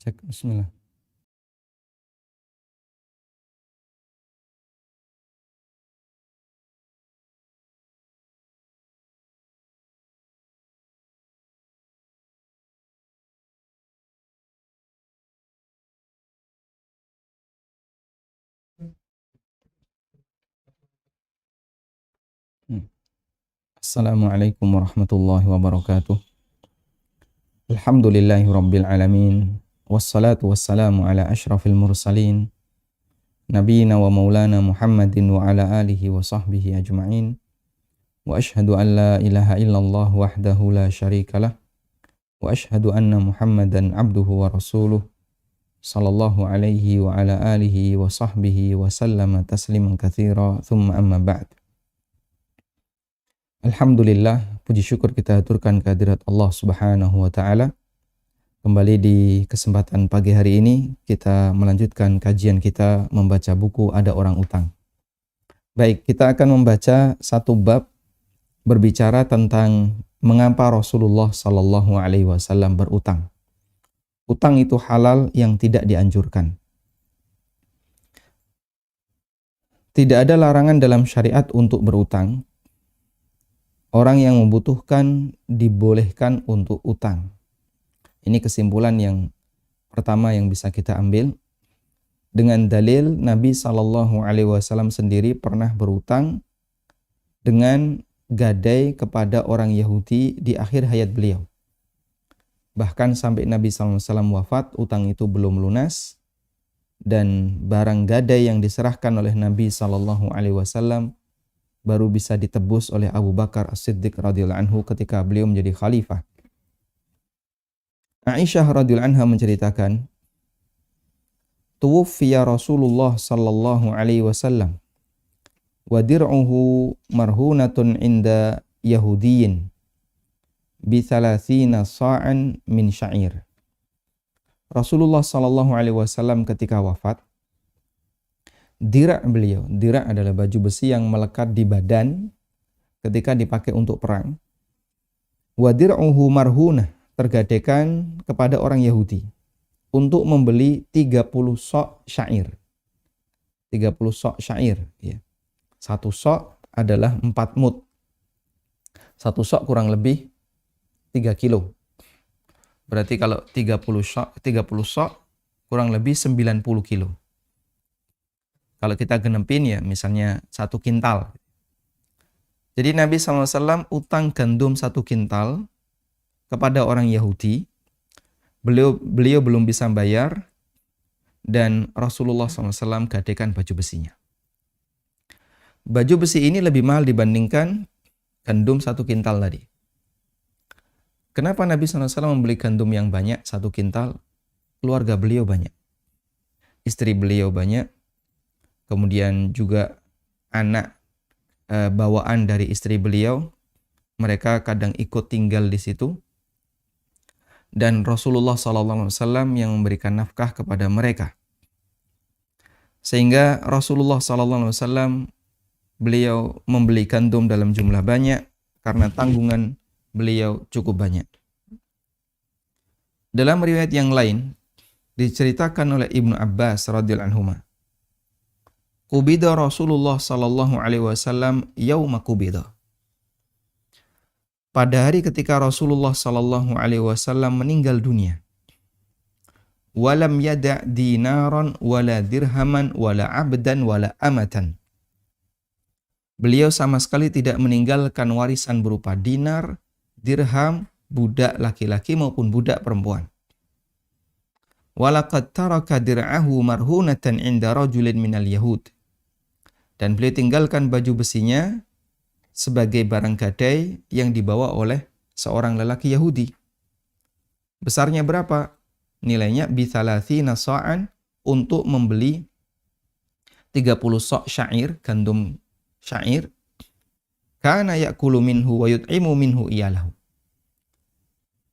Cek, bismillah. Hmm. Assalamualaikum warahmatullahi wabarakatuh. Alhamdulillahi rabbil alamin. Wassalatu wassalamu ala ashrafil mursalin. Nabiyina wa maulana Muhammadin wa ala alihi wa sahbihi ajma'in. Wa ashhadu an la ilaha illallah wahdahu la syarikalah. Wa ashhadu anna Muhammadan abduhu wa rasuluh. Sallallahu alaihi wa ala alihi wa sahbihi wa sallama tasliman katsira. Thumma amma ba'd. Alhamdulillah, puji syukur kita aturkan kehadirat Allah Subhanahu wa taala. Kembali di kesempatan pagi hari ini kita melanjutkan kajian kita membaca buku Ada Orang Utang. Baik, kita akan membaca satu bab berbicara tentang mengapa Rasulullah sallallahu alaihi wasallam berutang. Utang itu halal yang tidak dianjurkan. Tidak ada larangan dalam syariat untuk berutang. Orang yang membutuhkan dibolehkan untuk utang. Ini kesimpulan yang pertama yang bisa kita ambil. Dengan dalil Nabi SAW sendiri pernah berutang dengan gadai kepada orang Yahudi di akhir hayat beliau. Bahkan sampai Nabi SAW wafat, utang itu belum lunas. Dan barang gadai yang diserahkan oleh Nabi SAW baru bisa ditebus oleh Abu Bakar As-Siddiq radhiyallahu anhu ketika beliau menjadi khalifah. Aisyah radhiyallahu anha menceritakan, "Tuwuffiya Rasulullah sallallahu alaihi wasallam wa dir'uhu marhunatun 'inda Yahudiyyin bi 30 sa'an min sya'ir." Rasulullah sallallahu alaihi wasallam ketika wafat, dirak beliau, dirak adalah baju besi yang melekat di badan ketika dipakai untuk perang. Wa dir'uhu marhunah, tergadaikan kepada orang Yahudi untuk membeli 30 sok syair. 30 sok syair, ya. Satu sok adalah 4 mud. Satu sok kurang lebih 3 kilo. Berarti kalau 30 sok kurang lebih 90 kilo. Kalau kita genepin ya misalnya 1 kintal. Jadi Nabi SAW utang gandum 1 kintal kepada orang Yahudi. Beliau belum bisa bayar dan Rasulullah SAW gadaikan baju besinya. Baju besi ini lebih mahal dibandingkan gandum 1 kintal tadi. Kenapa Nabi SAW membeli gandum yang banyak 1 kintal? Keluarga beliau banyak. Istri beliau banyak. Kemudian juga anak bawaan dari istri beliau, mereka kadang ikut tinggal di situ. Dan Rasulullah SAW yang memberikan nafkah kepada mereka. Sehingga Rasulullah SAW beliau membeli gandum dalam jumlah banyak karena tanggungan beliau cukup banyak. Dalam riwayat yang lain diceritakan oleh Ibnu Abbas radhiyallahu anhu, Qubida Rasulullah sallallahu alaihi wasallam yauma qubida. Pada hari ketika Rasulullah sallallahu alaihi wasallam meninggal dunia. Walam yada' dinaran wala dirhaman wala abdan wala amatan. Beliau sama sekali tidak meninggalkan warisan berupa dinar, dirham, budak laki-laki maupun budak perempuan. Walaqad taraka dir'ahu marhunatan 'inda rajulin minal yahud. Dan beliau tinggalkan baju besinya sebagai barang gadai yang dibawa oleh seorang lelaki Yahudi. Besarnya berapa? Nilainya bi-30 sa'an untuk membeli 30 sok syair, gandum syair. Kana ya'kulu minhu wa yut'imu minhu iyalahu.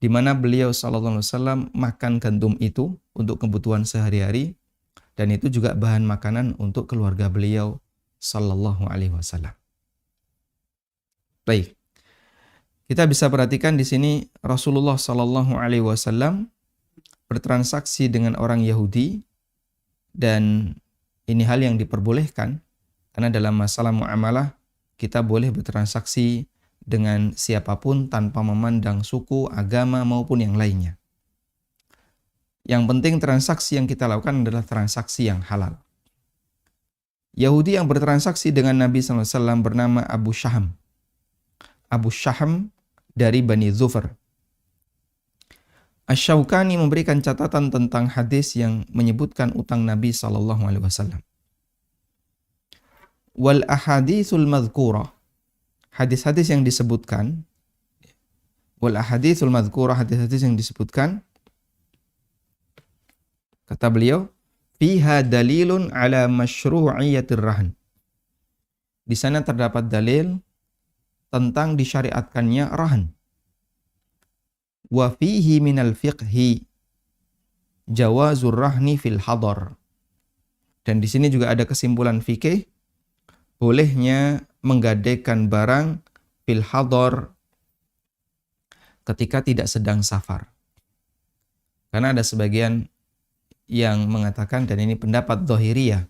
Di mana beliau sallallahu alaihi wasallam makan gandum itu untuk kebutuhan sehari-hari dan itu juga bahan makanan untuk keluarga beliau sallallahu alaihi wasallam. Baik. Kita bisa perhatikan di sini Rasulullah sallallahu alaihi wasallam bertransaksi dengan orang Yahudi, dan ini hal yang diperbolehkan karena dalam masalah muamalah kita boleh bertransaksi dengan siapapun tanpa memandang suku, agama maupun yang lainnya. Yang penting transaksi yang kita lakukan adalah transaksi yang halal. Yahudi yang bertransaksi dengan Nabi SAW bernama Abu Syaham. Abu Syaham dari Bani Zufar. Asy-Syaukani memberikan catatan tentang hadis yang menyebutkan utang Nabi SAW. Wal ahaditsul madhkurah, hadis-hadis yang disebutkan, wal ahaditsul madhkurah, hadis-hadis yang disebutkan, kata beliau, fiha dalilun ala masyru'iyyatir rahn. Di sana terdapat dalil tentang disyariatkannya rahn. Wa fihi minal fiqhi jawazur rahni fil hadar. Dan di sini juga ada kesimpulan fikih bolehnya menggadaikan barang fil hadar ketika tidak sedang safar. Karena ada sebagian yang mengatakan, dan ini pendapat Dhahiriyah,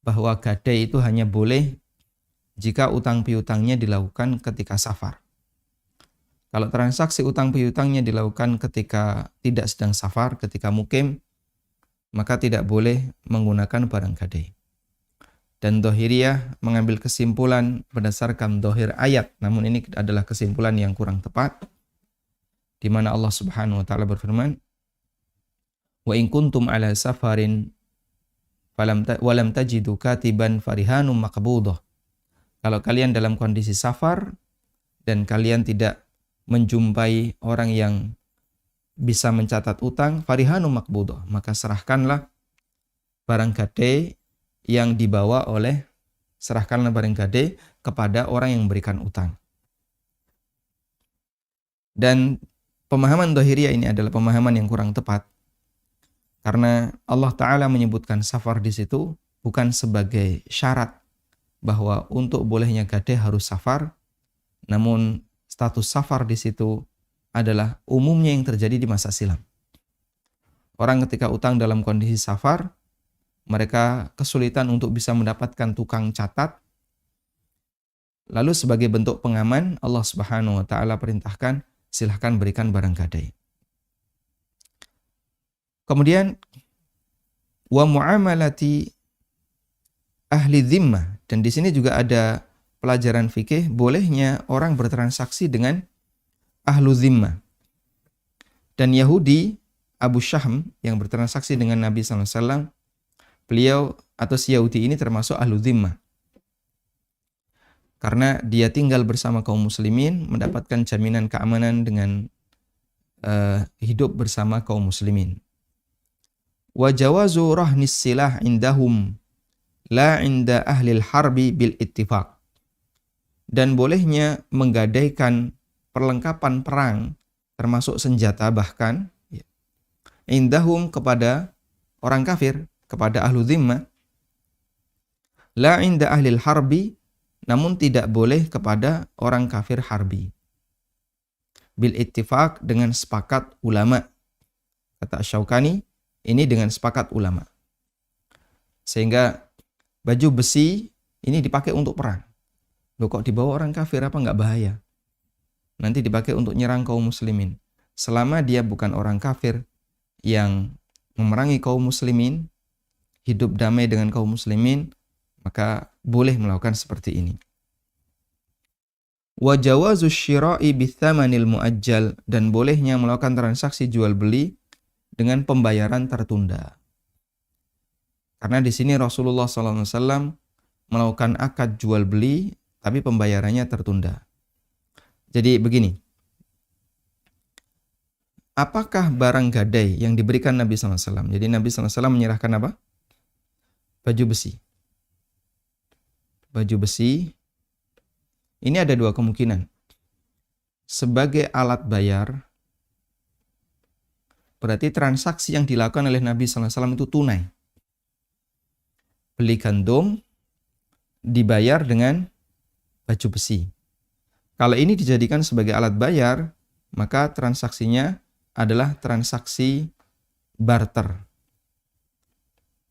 bahwa gadai itu hanya boleh jika utang piutangnya dilakukan ketika safar. Kalau transaksi utang piutangnya dilakukan ketika tidak sedang safar, ketika mukim, maka tidak boleh menggunakan barang gadai. Dan Dhahiriyah mengambil kesimpulan berdasarkan dhahir ayat, namun ini adalah kesimpulan yang kurang tepat, di mana Allah Subhanahu wa taala berfirman, wa in kuntum ala safarin walam tajidu katiban farihanum maqbudah. Kalau kalian dalam kondisi safar dan kalian tidak menjumpai orang yang bisa mencatat utang, farihanum maqbudah, maka serahkanlah barang gadai yang dibawa oleh, serahkanlah barang gadai kepada orang yang memberikan utang. Dan pemahaman Dhahiriyah ini adalah pemahaman yang kurang tepat, karena Allah Ta'ala menyebutkan safar di situ bukan sebagai syarat bahwa untuk bolehnya gadai harus safar, namun status safar di situ adalah umumnya yang terjadi di masa silam. Orang ketika utang dalam kondisi safar, mereka kesulitan untuk bisa mendapatkan tukang catat. Lalu sebagai bentuk pengaman, Allah Subhanahu wa taala perintahkan, silahkan berikan barang gadai. Kemudian wa muamalati ahli dhimmah, dan di sini juga ada pelajaran fikih bolehnya orang bertransaksi dengan ahlu dhimmah. Dan Yahudi Abu Syaham yang bertransaksi dengan Nabi SAW, beliau atau si Yahudi ini termasuk ahlu dhimmah. Karena dia tinggal bersama kaum muslimin, mendapatkan jaminan keamanan dengan hidup bersama kaum muslimin. Wa jawazu rahnis silah indahum la inda ahlil harbi bil ittifaq. Dan bolehnya menggadaikan perlengkapan perang termasuk senjata bahkan indahum kepada orang kafir, kepada ahlu dhimmah, la inda ahlil harbi, namun tidak boleh kepada orang kafir harbi. Bil ittifaq, dengan sepakat ulama. Kata Asy-Syaukani, ini dengan sepakat ulama. Sehingga baju besi ini dipakai untuk perang. Loh, kok dibawa orang kafir, apa enggak bahaya? Nanti dipakai untuk nyerang kaum muslimin. Selama dia bukan orang kafir yang memerangi kaum muslimin, hidup damai dengan kaum muslimin, maka boleh melakukan seperti ini. Wa jawazu syira'i bithamanil muajjal, dan bolehnya melakukan transaksi jual beli dengan pembayaran tertunda. Karena di sini Rasulullah SAW melakukan akad jual beli, tapi pembayarannya tertunda. Jadi begini, apakah barang gadai yang diberikan Nabi SAW? Jadi Nabi SAW menyerahkan apa? Baju besi. Baju besi, ini ada dua kemungkinan. Sebagai alat bayar, berarti transaksi yang dilakukan oleh Nabi SAW itu tunai. Beli gandum, dibayar dengan baju besi. Kalau ini dijadikan sebagai alat bayar, maka transaksinya adalah transaksi barter.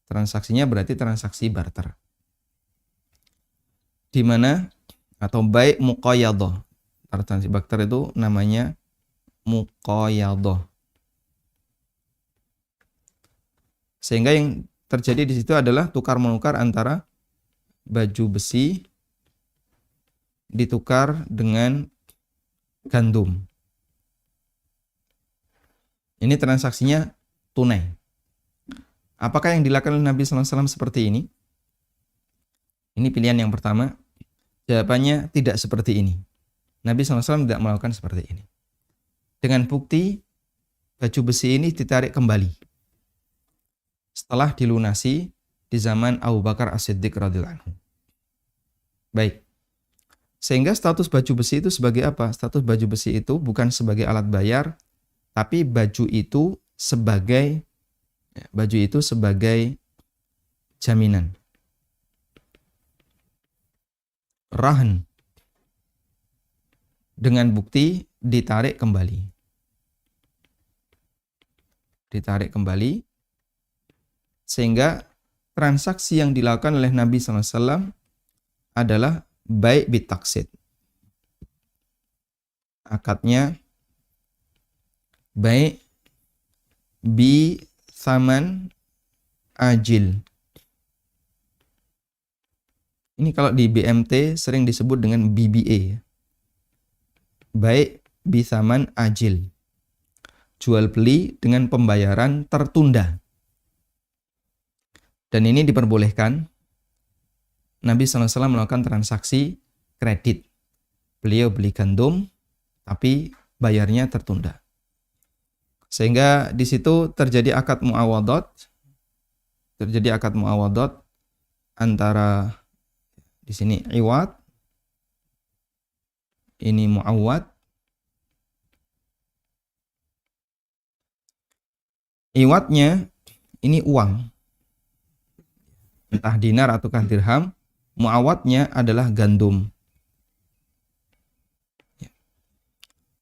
Transaksinya berarti transaksi barter. Di mana atau bai' muqayyadhah. Transaksi barter itu namanya muqayyadhah. Sehingga yang terjadi di situ adalah tukar-menukar antara baju besi ditukar dengan gandum. Ini transaksinya tunai. Apakah yang dilakukan oleh Nabi SAW seperti ini? Ini pilihan yang pertama. Jawabannya tidak seperti ini. Nabi SAW tidak melakukan seperti ini. Dengan bukti baju besi ini ditarik kembali setelah dilunasi di zaman Abu Bakar As-Siddiq radhiyallahu anhu. Baik. Sehingga status baju besi itu sebagai apa? Status baju besi itu bukan sebagai alat bayar, tapi baju itu sebagai jaminan. Rahan. Dengan bukti ditarik kembali. Ditarik kembali. Sehingga transaksi yang dilakukan oleh Nabi SAW adalah bai' bitaksid. Akadnya bai' bi saman ajil. Ini kalau di BMT sering disebut dengan BBA. Bai' bi saman ajil. Jual beli dengan pembayaran tertunda. Dan ini diperbolehkan. Nabi SAW melakukan transaksi kredit. Beliau beli gandum, tapi bayarnya tertunda. Sehingga di situ terjadi akad muawadhat. Terjadi akad muawadhat antara di sini iwad, ini muawad. Iwadnya ini uang. Entah dinar ataukah dirham, muawadnya adalah gandum.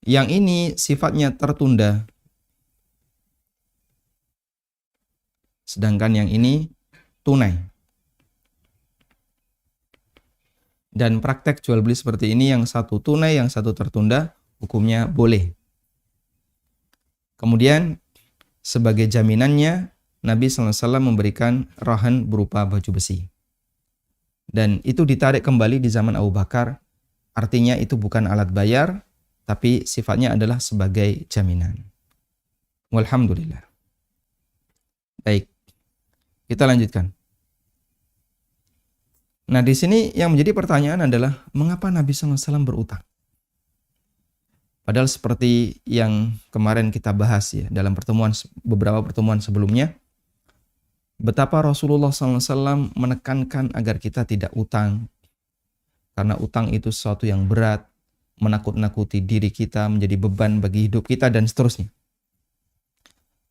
Yang ini sifatnya tertunda. Sedangkan yang ini tunai. Dan praktek jual beli seperti ini, yang satu tunai, yang satu tertunda, hukumnya boleh. Kemudian sebagai jaminannya, Nabi SAW memberikan rahan berupa baju besi. Dan itu ditarik kembali di zaman Abu Bakar. Artinya itu bukan alat bayar, tapi sifatnya adalah sebagai jaminan. Walhamdulillah. Baik, kita lanjutkan. Nah, di sini yang menjadi pertanyaan adalah mengapa Nabi SAW berutang? Padahal seperti yang kemarin kita bahas ya dalam beberapa pertemuan sebelumnya, betapa Rasulullah SAW menekankan agar kita tidak utang. Karena utang itu sesuatu yang berat, menakut-nakuti diri kita, menjadi beban bagi hidup kita, dan seterusnya.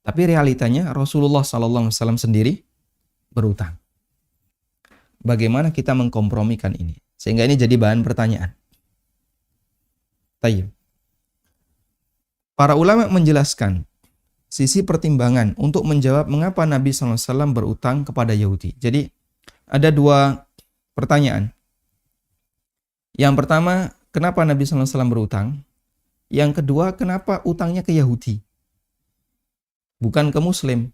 Tapi realitanya Rasulullah SAW sendiri berutang. Bagaimana kita mengkompromikan ini? Sehingga ini jadi bahan pertanyaan. Tayyib. Para ulama menjelaskan sisi pertimbangan untuk menjawab mengapa Nabi SAW berutang kepada Yahudi. Jadi ada dua pertanyaan. Yang pertama, kenapa Nabi SAW berutang? Yang kedua, kenapa utangnya ke Yahudi? Bukan ke Muslim.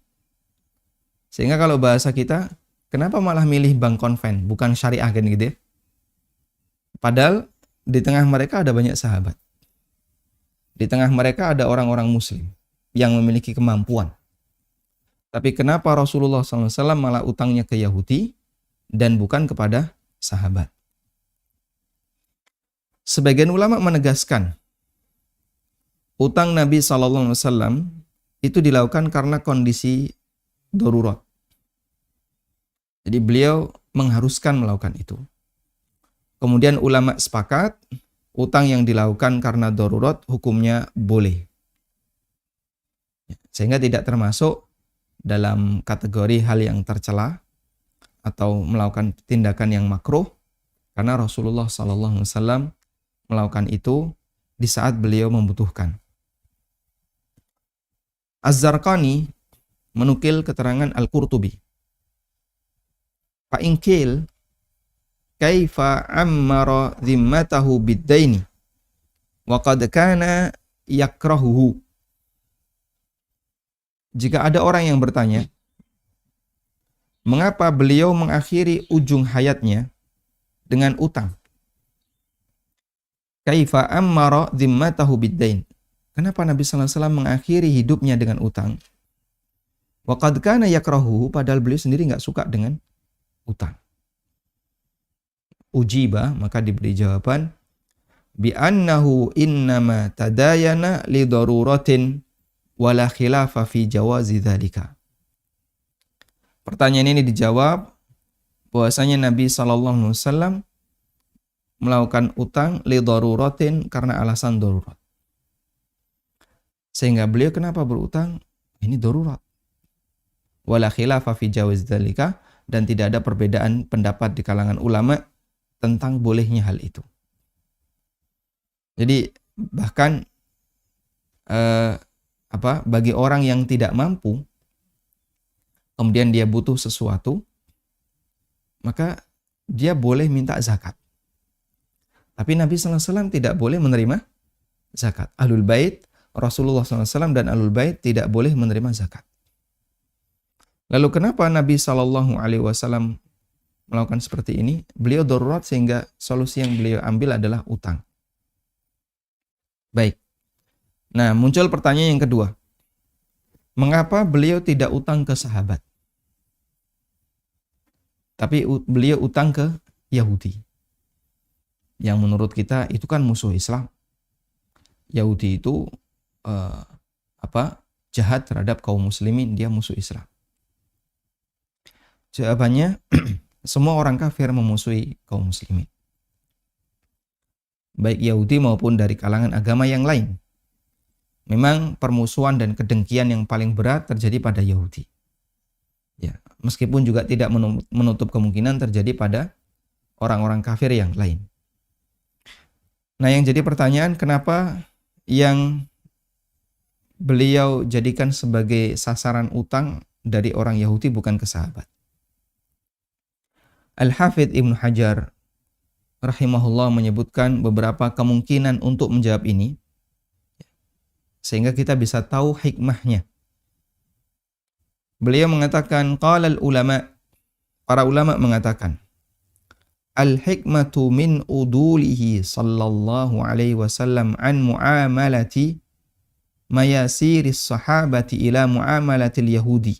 Sehingga kalau bahasa kita, kenapa malah milih bank konven, bukan syariah kan gitu ya? Padahal di tengah mereka ada banyak sahabat. Di tengah mereka ada orang-orang Muslim yang memiliki kemampuan. Tapi kenapa Rasulullah SAW malah utangnya ke Yahudi dan bukan kepada sahabat? Sebagian ulama menegaskan utang Nabi SAW itu dilakukan karena kondisi darurat. Jadi beliau mengharuskan melakukan itu. Kemudian ulama sepakat utang yang dilakukan karena darurat hukumnya boleh. Sehingga tidak termasuk dalam kategori hal yang tercela atau melakukan tindakan yang makruh, karena Rasulullah SAW melakukan itu di saat beliau membutuhkan. Az-Zarqani menukil keterangan Al-Qurtubi. Fa inkil kaifa ammara dhimmatahu bid-daini wa qad kana yakrahuhu. Jika ada orang yang bertanya, mengapa beliau mengakhiri ujung hayatnya dengan utang? Kaifa ammara dhimmatahu bid-dain. Kenapa Nabi sallallahu alaihi wasallam mengakhiri hidupnya dengan utang? Wa qad kana yakrahuhu, padahal beliau sendiri enggak suka dengan utang. Ujiba, maka diberi jawaban bi annahu innama tadayana li daruratin wala khilafa fi jawazi dzalika. Pertanyaan ini dijawab bahwasanya Nabi sallallahu alaihi wasallam melakukan utang li daruratin karena alasan darurat. Sehingga beliau kenapa berutang? Ini darurat. Wala khilafa fi jawazi dzalika, dan tidak ada perbedaan pendapat di kalangan ulama tentang bolehnya hal itu. Jadi bahkan bagi orang yang tidak mampu, kemudian dia butuh sesuatu, maka dia boleh minta zakat. Tapi Nabi SAW tidak boleh menerima zakat. Ahlul Bait, Rasulullah SAW dan Ahlul Bait tidak boleh menerima zakat. Lalu kenapa Nabi SAW melakukan seperti ini? Beliau darurat sehingga solusi yang beliau ambil adalah utang. Baik. Nah, muncul pertanyaan yang kedua. Mengapa beliau tidak utang ke sahabat? Tapi beliau utang ke Yahudi. Yang menurut kita itu kan musuh Islam. Yahudi itu jahat terhadap kaum muslimin, dia musuh Islam. Jawabannya, semua orang kafir memusuhi kaum muslimin. Baik Yahudi maupun dari kalangan agama yang lain. Memang permusuhan dan kedengkian yang paling berat terjadi pada Yahudi. Ya, meskipun juga tidak menutup kemungkinan terjadi pada orang-orang kafir yang lain. Nah, yang jadi pertanyaan, kenapa yang beliau jadikan sebagai sasaran utang dari orang Yahudi bukan ke sahabat? Al-Hafidh Ibnu Hajar rahimahullah menyebutkan beberapa kemungkinan untuk menjawab ini, sehingga kita bisa tahu hikmahnya. Beliau mengatakan, qala al-ulama, para ulama mengatakan, al-hikmatu min udulihi sallallahu alaihi wasallam an muamalati mayasiris sahabati ila muamalatil yahudi.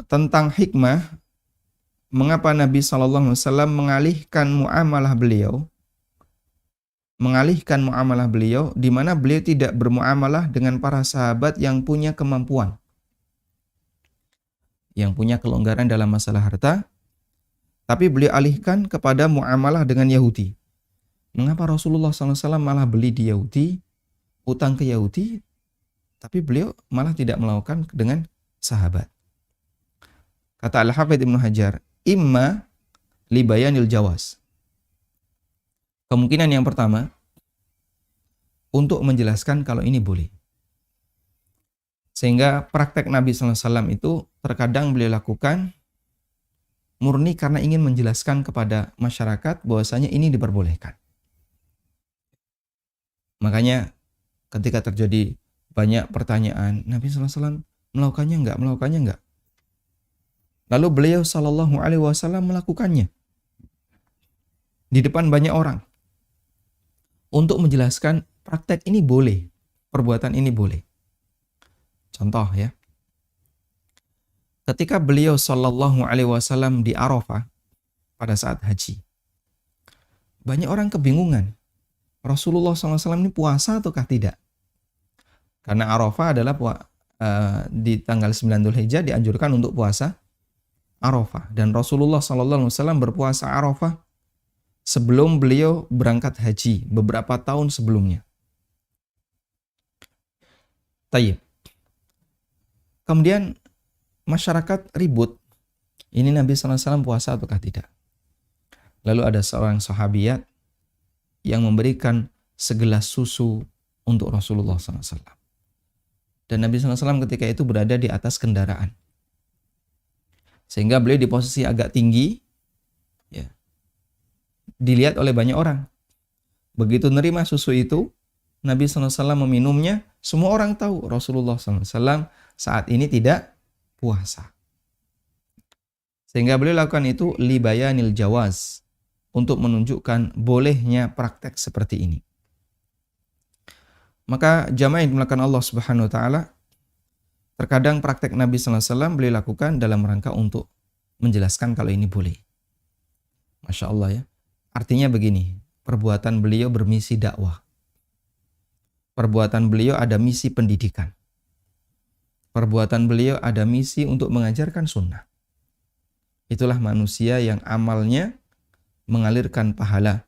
Tentang hikmah, mengapa Nabi sallallahu alaihi wasallam mengalihkan muamalah beliau di mana beliau tidak bermuamalah dengan para sahabat yang punya kemampuan, yang punya kelonggaran dalam masalah harta, tapi beliau alihkan kepada muamalah dengan Yahudi. Mengapa Rasulullah SAW malah beli di Yahudi, utang ke Yahudi, tapi beliau malah tidak melakukan dengan sahabat? Kata Al-Hafidh Ibnu Hajar, imma libayanil jawaz. Kemungkinan yang pertama, untuk menjelaskan kalau ini boleh. Sehingga praktek Nabi SAW itu terkadang beliau lakukan murni karena ingin menjelaskan kepada masyarakat bahwasanya ini diperbolehkan. Makanya ketika terjadi banyak pertanyaan, Nabi SAW melakukannya enggak? Lalu beliau SAW melakukannya di depan banyak orang untuk menjelaskan praktek ini boleh, perbuatan ini boleh. Contoh ya, ketika beliau SAW di Arafah pada saat haji, banyak orang kebingungan. Rasulullah SAW ini puasa ataukah tidak? Karena Arafah adalah di tanggal 9 Dzulhijjah dianjurkan untuk puasa Arafah. Dan Rasulullah SAW berpuasa Arafah sebelum beliau berangkat haji, beberapa tahun sebelumnya. Tayyib. Kemudian masyarakat ribut, ini Nabi SAW puasa ataukah tidak? Lalu ada seorang sahabiat yang memberikan segelas susu untuk Rasulullah SAW. Dan Nabi SAW ketika itu berada di atas kendaraan. Sehingga beliau di posisi agak tinggi, ya, dilihat oleh banyak orang. Begitu nerima susu itu, Nabi SAW meminumnya, semua orang tahu Rasulullah SAW saat ini tidak puasa. Sehingga beliau lakukan itu libayanil jawaz, untuk menunjukkan bolehnya praktek seperti ini. Maka jamaah yang dimuliakan Allah Subhanahu wa taala, terkadang praktek Nabi sallallahu alaihi wasallam beliau lakukan dalam rangka untuk menjelaskan kalau ini boleh. Masya Allah ya. Artinya begini, perbuatan beliau bermisi dakwah. Perbuatan beliau ada misi pendidikan. Perbuatan beliau ada misi untuk mengajarkan sunnah. Itulah manusia yang amalnya mengalirkan pahala,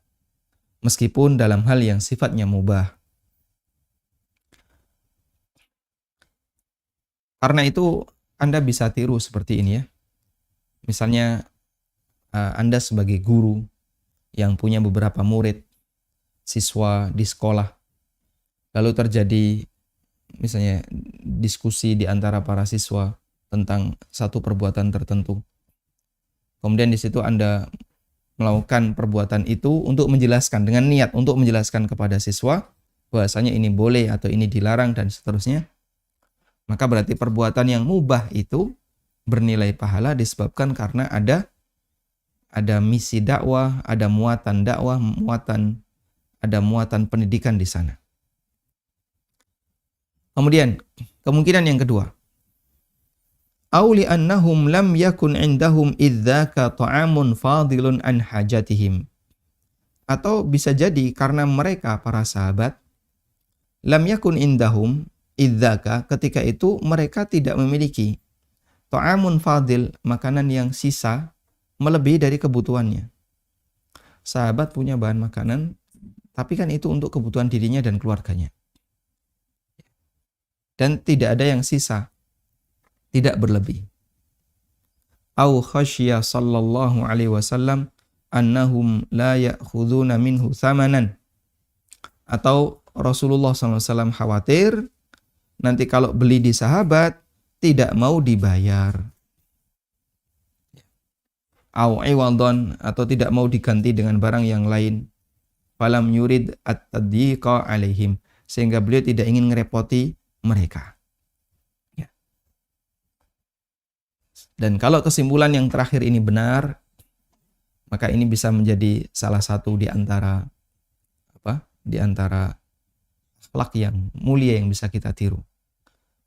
meskipun dalam hal yang sifatnya mubah. Karena itu Anda bisa tiru seperti ini ya. Misalnya Anda sebagai guru yang punya beberapa murid, siswa di sekolah, lalu terjadi misalnya diskusi di antara para siswa tentang satu perbuatan tertentu. Kemudian di situ Anda melakukan perbuatan itu untuk menjelaskan, dengan niat untuk menjelaskan kepada siswa bahwasanya ini boleh atau ini dilarang dan seterusnya. Maka berarti perbuatan yang mubah itu bernilai pahala disebabkan karena ada misi dakwah, ada muatan dakwah, ada muatan pendidikan di sana. Kemudian kemungkinan yang kedua, Auli annahum lam yakun indahum idzaka ta'amun fadilun an hajatihim. Atau bisa jadi karena mereka para sahabat lam yakun indahum idzaka, ketika itu mereka tidak memiliki ta'amun fadil, makanan yang sisa melebihi dari kebutuhannya. Sahabat punya bahan makanan, tapi kan itu untuk kebutuhan dirinya dan keluarganya. Dan tidak ada yang sisa, tidak berlebih. Au khasya sallallahu alaihi wasallam annahum la ya'khuduna minhu thamanan. Atau Rasulullah SAW khawatir nanti kalau beli di sahabat tidak mau dibayar. Au iwadon, atau tidak mau diganti dengan barang yang lain. Falam yurid at-tadyiqa alaihim, sehingga beliau tidak ingin ngerepoti mereka. Dan kalau kesimpulan yang terakhir ini benar, maka ini bisa menjadi salah satu di antara akhlak yang mulia yang bisa kita tiru.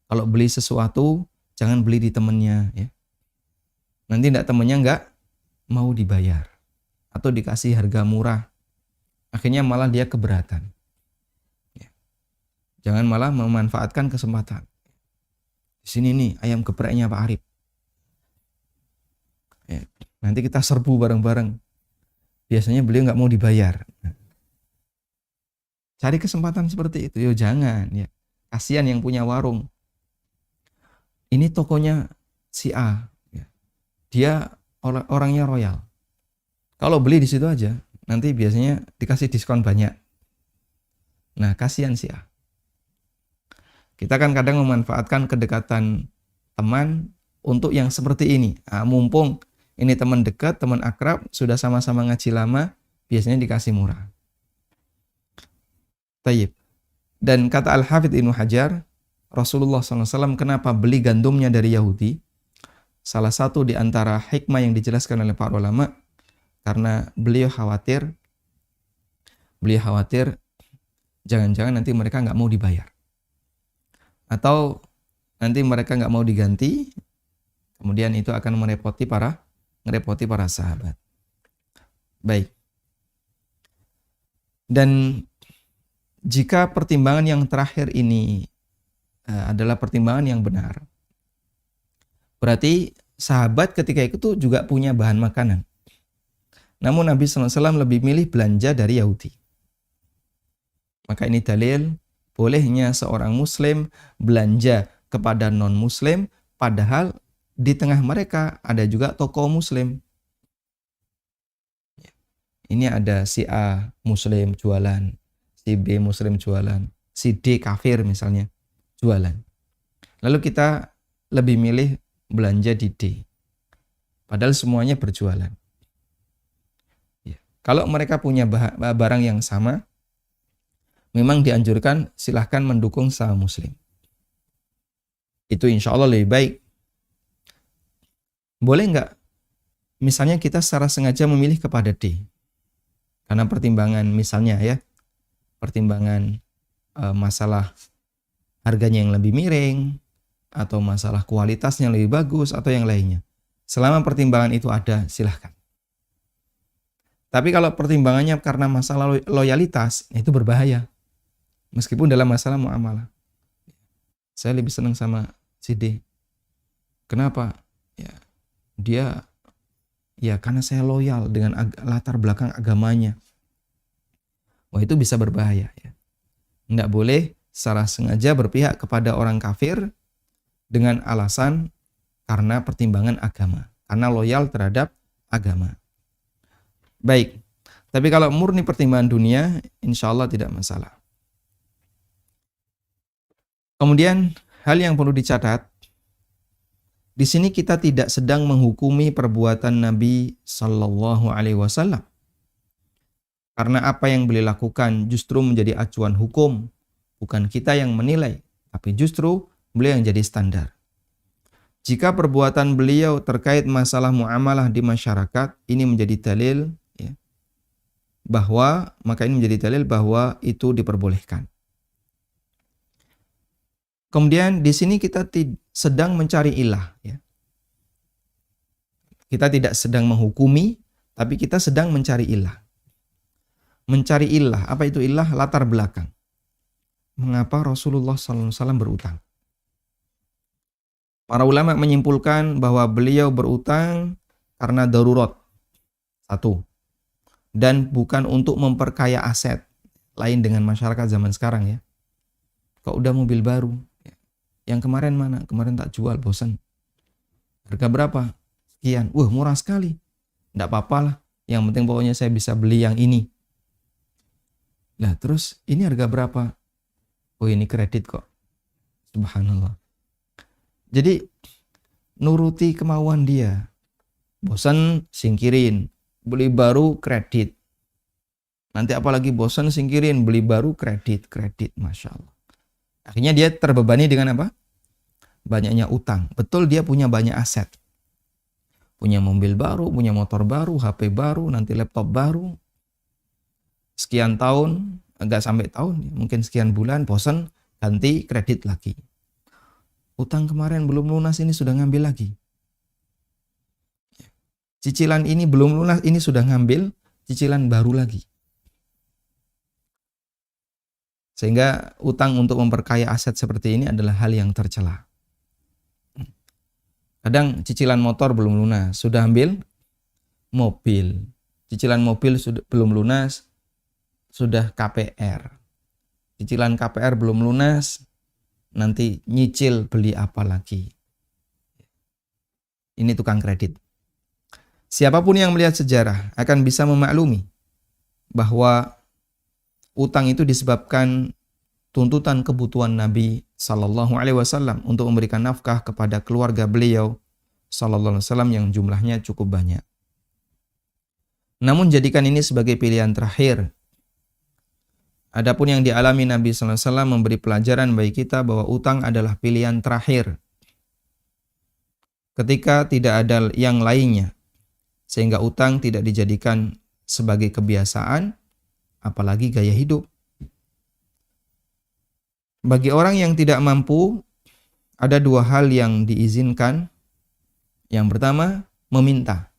Kalau beli sesuatu, jangan beli di temannya ya. Nanti temannya nggak mau dibayar atau dikasih harga murah. Akhirnya malah dia keberatan. Ya. Jangan malah memanfaatkan kesempatan. Di sini nih ayam gepreknya Pak Arif. Ya, nanti kita serbu bareng-bareng. Biasanya beliau nggak mau dibayar. Cari kesempatan seperti itu, yo jangan ya. Kasihan yang punya warung. Ini tokonya si A, ya. Dia orangnya royal. Kalau beli di situ aja, nanti biasanya dikasih diskon banyak. Nah, kasihan si A. Kita kan kadang memanfaatkan kedekatan teman untuk yang seperti ini. Nah, mumpung ini teman dekat, teman akrab, sudah sama-sama ngaji lama, biasanya dikasih murah. Tayyib. Dan kata Al-Hafidz Ibnu Hajar, Rasulullah SAW kenapa beli gandumnya dari Yahudi? Salah satu di antara hikmah yang dijelaskan oleh para ulama, karena beliau khawatir jangan-jangan nanti mereka nggak mau dibayar. Atau nanti mereka nggak mau diganti, kemudian itu akan merepoti para sahabat. Baik. Dan jika pertimbangan yang terakhir ini adalah pertimbangan yang benar, berarti sahabat ketika itu juga punya bahan makanan. Namun Nabi SAW lebih milih belanja dari Yahudi. Maka ini dalil bolehnya seorang muslim belanja kepada non-muslim, padahal di tengah mereka ada juga toko muslim. Ini ada si A muslim jualan, si B muslim jualan, si D kafir misalnya jualan. Lalu kita lebih milih belanja di D. Padahal semuanya berjualan. Ya. Kalau mereka punya barang yang sama, memang dianjurkan silahkan mendukung sesama muslim. Itu insya Allah lebih baik. Boleh nggak? Misalnya kita secara sengaja memilih kepada D. Karena pertimbangan misalnya ya, pertimbangan masalah harganya yang lebih miring, atau masalah kualitasnya lebih bagus, atau yang lainnya. Selama pertimbangan itu ada, silahkan. Tapi kalau pertimbangannya karena masalah loyalitas, itu berbahaya. Meskipun dalam masalah muamalah. Saya lebih senang sama si D. Kenapa? Ya, dia karena saya loyal dengan latar belakang agamanya. Wah, itu bisa berbahaya. Ya. Nggak boleh secara sengaja berpihak kepada orang kafir dengan alasan karena pertimbangan agama, karena loyal terhadap agama. Baik, tapi kalau murni pertimbangan dunia, insya Allah tidak masalah. Kemudian hal yang perlu dicatat, di sini kita tidak sedang menghukumi perbuatan Nabi Sallallahu Alaihi Wasallam, karena apa yang beliau lakukan justru menjadi acuan hukum, bukan kita yang menilai, tapi justru beliau yang jadi standar. Jika perbuatan beliau terkait masalah muamalah di masyarakat, ini menjadi dalil ya, bahwa itu diperbolehkan. Kemudian di sini kita sedang mencari ilah. Ya. Kita tidak sedang menghukumi, tapi kita sedang mencari ilah. Mencari ilah, apa itu ilah? Latar belakang. Mengapa Rasulullah SAW berutang? Para ulama menyimpulkan bahwa beliau berutang karena darurat. Satu. Dan bukan untuk memperkaya aset. Lain dengan masyarakat zaman sekarang ya. Kok udah mobil baru? Yang kemarin mana? Kemarin tak jual, bosan. Harga berapa? Sekian. Wah, murah sekali. Nggak apa-apa lah. Yang penting pokoknya saya bisa beli yang ini. Nah, terus ini harga berapa? Oh, ini kredit kok. Subhanallah. Jadi, nuruti kemauan dia. Bosan, singkirin. Beli baru, kredit. Nanti apalagi bosan, singkirin. Beli baru, kredit. Masya Allah. Akhirnya dia terbebani dengan apa? Banyaknya utang. Betul dia punya banyak aset. Punya mobil baru, punya motor baru, HP baru, nanti laptop baru. Sekian tahun, enggak sampai tahun, mungkin sekian bulan, bosan, ganti kredit lagi. Utang kemarin belum lunas, ini sudah ngambil lagi. Cicilan ini belum lunas, ini sudah ngambil cicilan baru lagi. Sehingga utang untuk memperkaya aset seperti ini adalah hal yang tercela. Kadang cicilan motor belum lunas, sudah ambil mobil. Cicilan mobil belum lunas, sudah KPR. Cicilan KPR belum lunas, nanti nyicil beli apa lagi. Ini tukang kredit. Siapapun yang melihat sejarah akan bisa memaklumi bahwa utang itu disebabkan tuntutan kebutuhan Nabi Sallallahu Alaihi Wasallam untuk memberikan nafkah kepada keluarga beliau Sallallahu Alaihi Wasallam yang jumlahnya cukup banyak. Namun jadikan ini sebagai pilihan terakhir. Adapun yang dialami Nabi Sallallahu Alaihi Wasallam memberi pelajaran bagi kita bahwa utang adalah pilihan terakhir. Ketika tidak ada yang lainnya, sehingga utang tidak dijadikan sebagai kebiasaan, apalagi gaya hidup. Bagi orang yang tidak mampu, ada dua hal yang diizinkan. Yang pertama, meminta.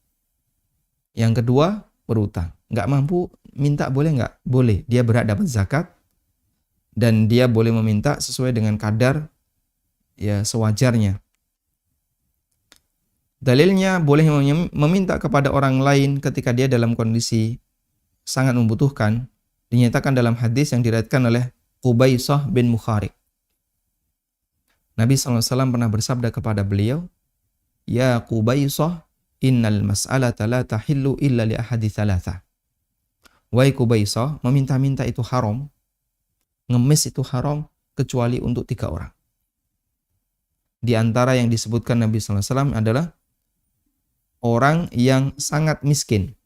Yang kedua, berutang. Nggak mampu, minta boleh nggak? Boleh. Dia berhak dapat zakat dan dia boleh meminta sesuai dengan kadar ya sewajarnya. Dalilnya boleh meminta kepada orang lain ketika dia dalam kondisi sangat membutuhkan. Dinyatakan dalam hadis yang diriwayatkan oleh Qubaisah bin Mukharik. Nabi SAW pernah bersabda kepada beliau, "Ya Qubaisah, innal mas'alata la tahillu illa li ahadi thalatha." Wahai Qubaisah, meminta-minta itu haram, ngemis itu haram, kecuali untuk 3 orang. Di antara yang disebutkan Nabi sallallahu alaihi wasallam adalah orang yang sangat miskin.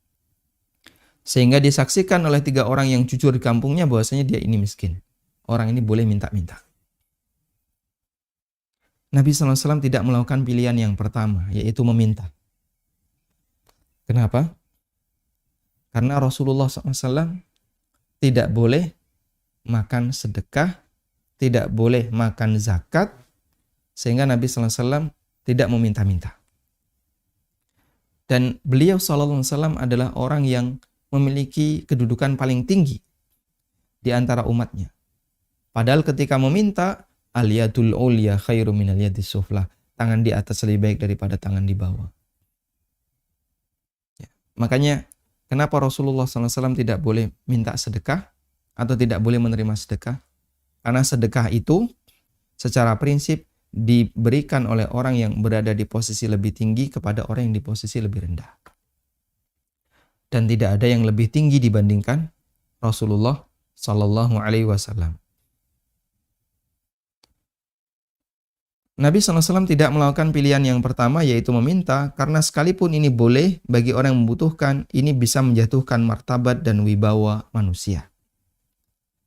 Sehingga disaksikan oleh 3 orang yang jujur di kampungnya bahwasanya dia ini miskin. Orang ini boleh minta-minta. Nabi sallallahu alaihi wasallam tidak melakukan pilihan yang pertama, yaitu meminta. Kenapa? Karena Rasulullah SAW tidak boleh makan sedekah, tidak boleh makan zakat, sehingga Nabi sallallahu alaihi wasallam tidak meminta-minta. Dan beliau sallallahu alaihi wasallam adalah orang yang memiliki kedudukan paling tinggi di antara umatnya. Padahal ketika meminta, al-yadul ulya khairu minal yadis sufla. Tangan di atas lebih baik daripada tangan di bawah. Ya. Makanya kenapa Rasulullah SAW tidak boleh minta sedekah atau tidak boleh menerima sedekah? Karena sedekah itu secara prinsip diberikan oleh orang yang berada di posisi lebih tinggi kepada orang yang di posisi lebih rendah. Dan tidak ada yang lebih tinggi dibandingkan Rasulullah Sallallahu Alaihi Wasallam. Nabi SAW tidak melakukan pilihan yang pertama, yaitu meminta, karena sekalipun ini boleh bagi orang yang membutuhkan, ini bisa menjatuhkan martabat dan wibawa manusia.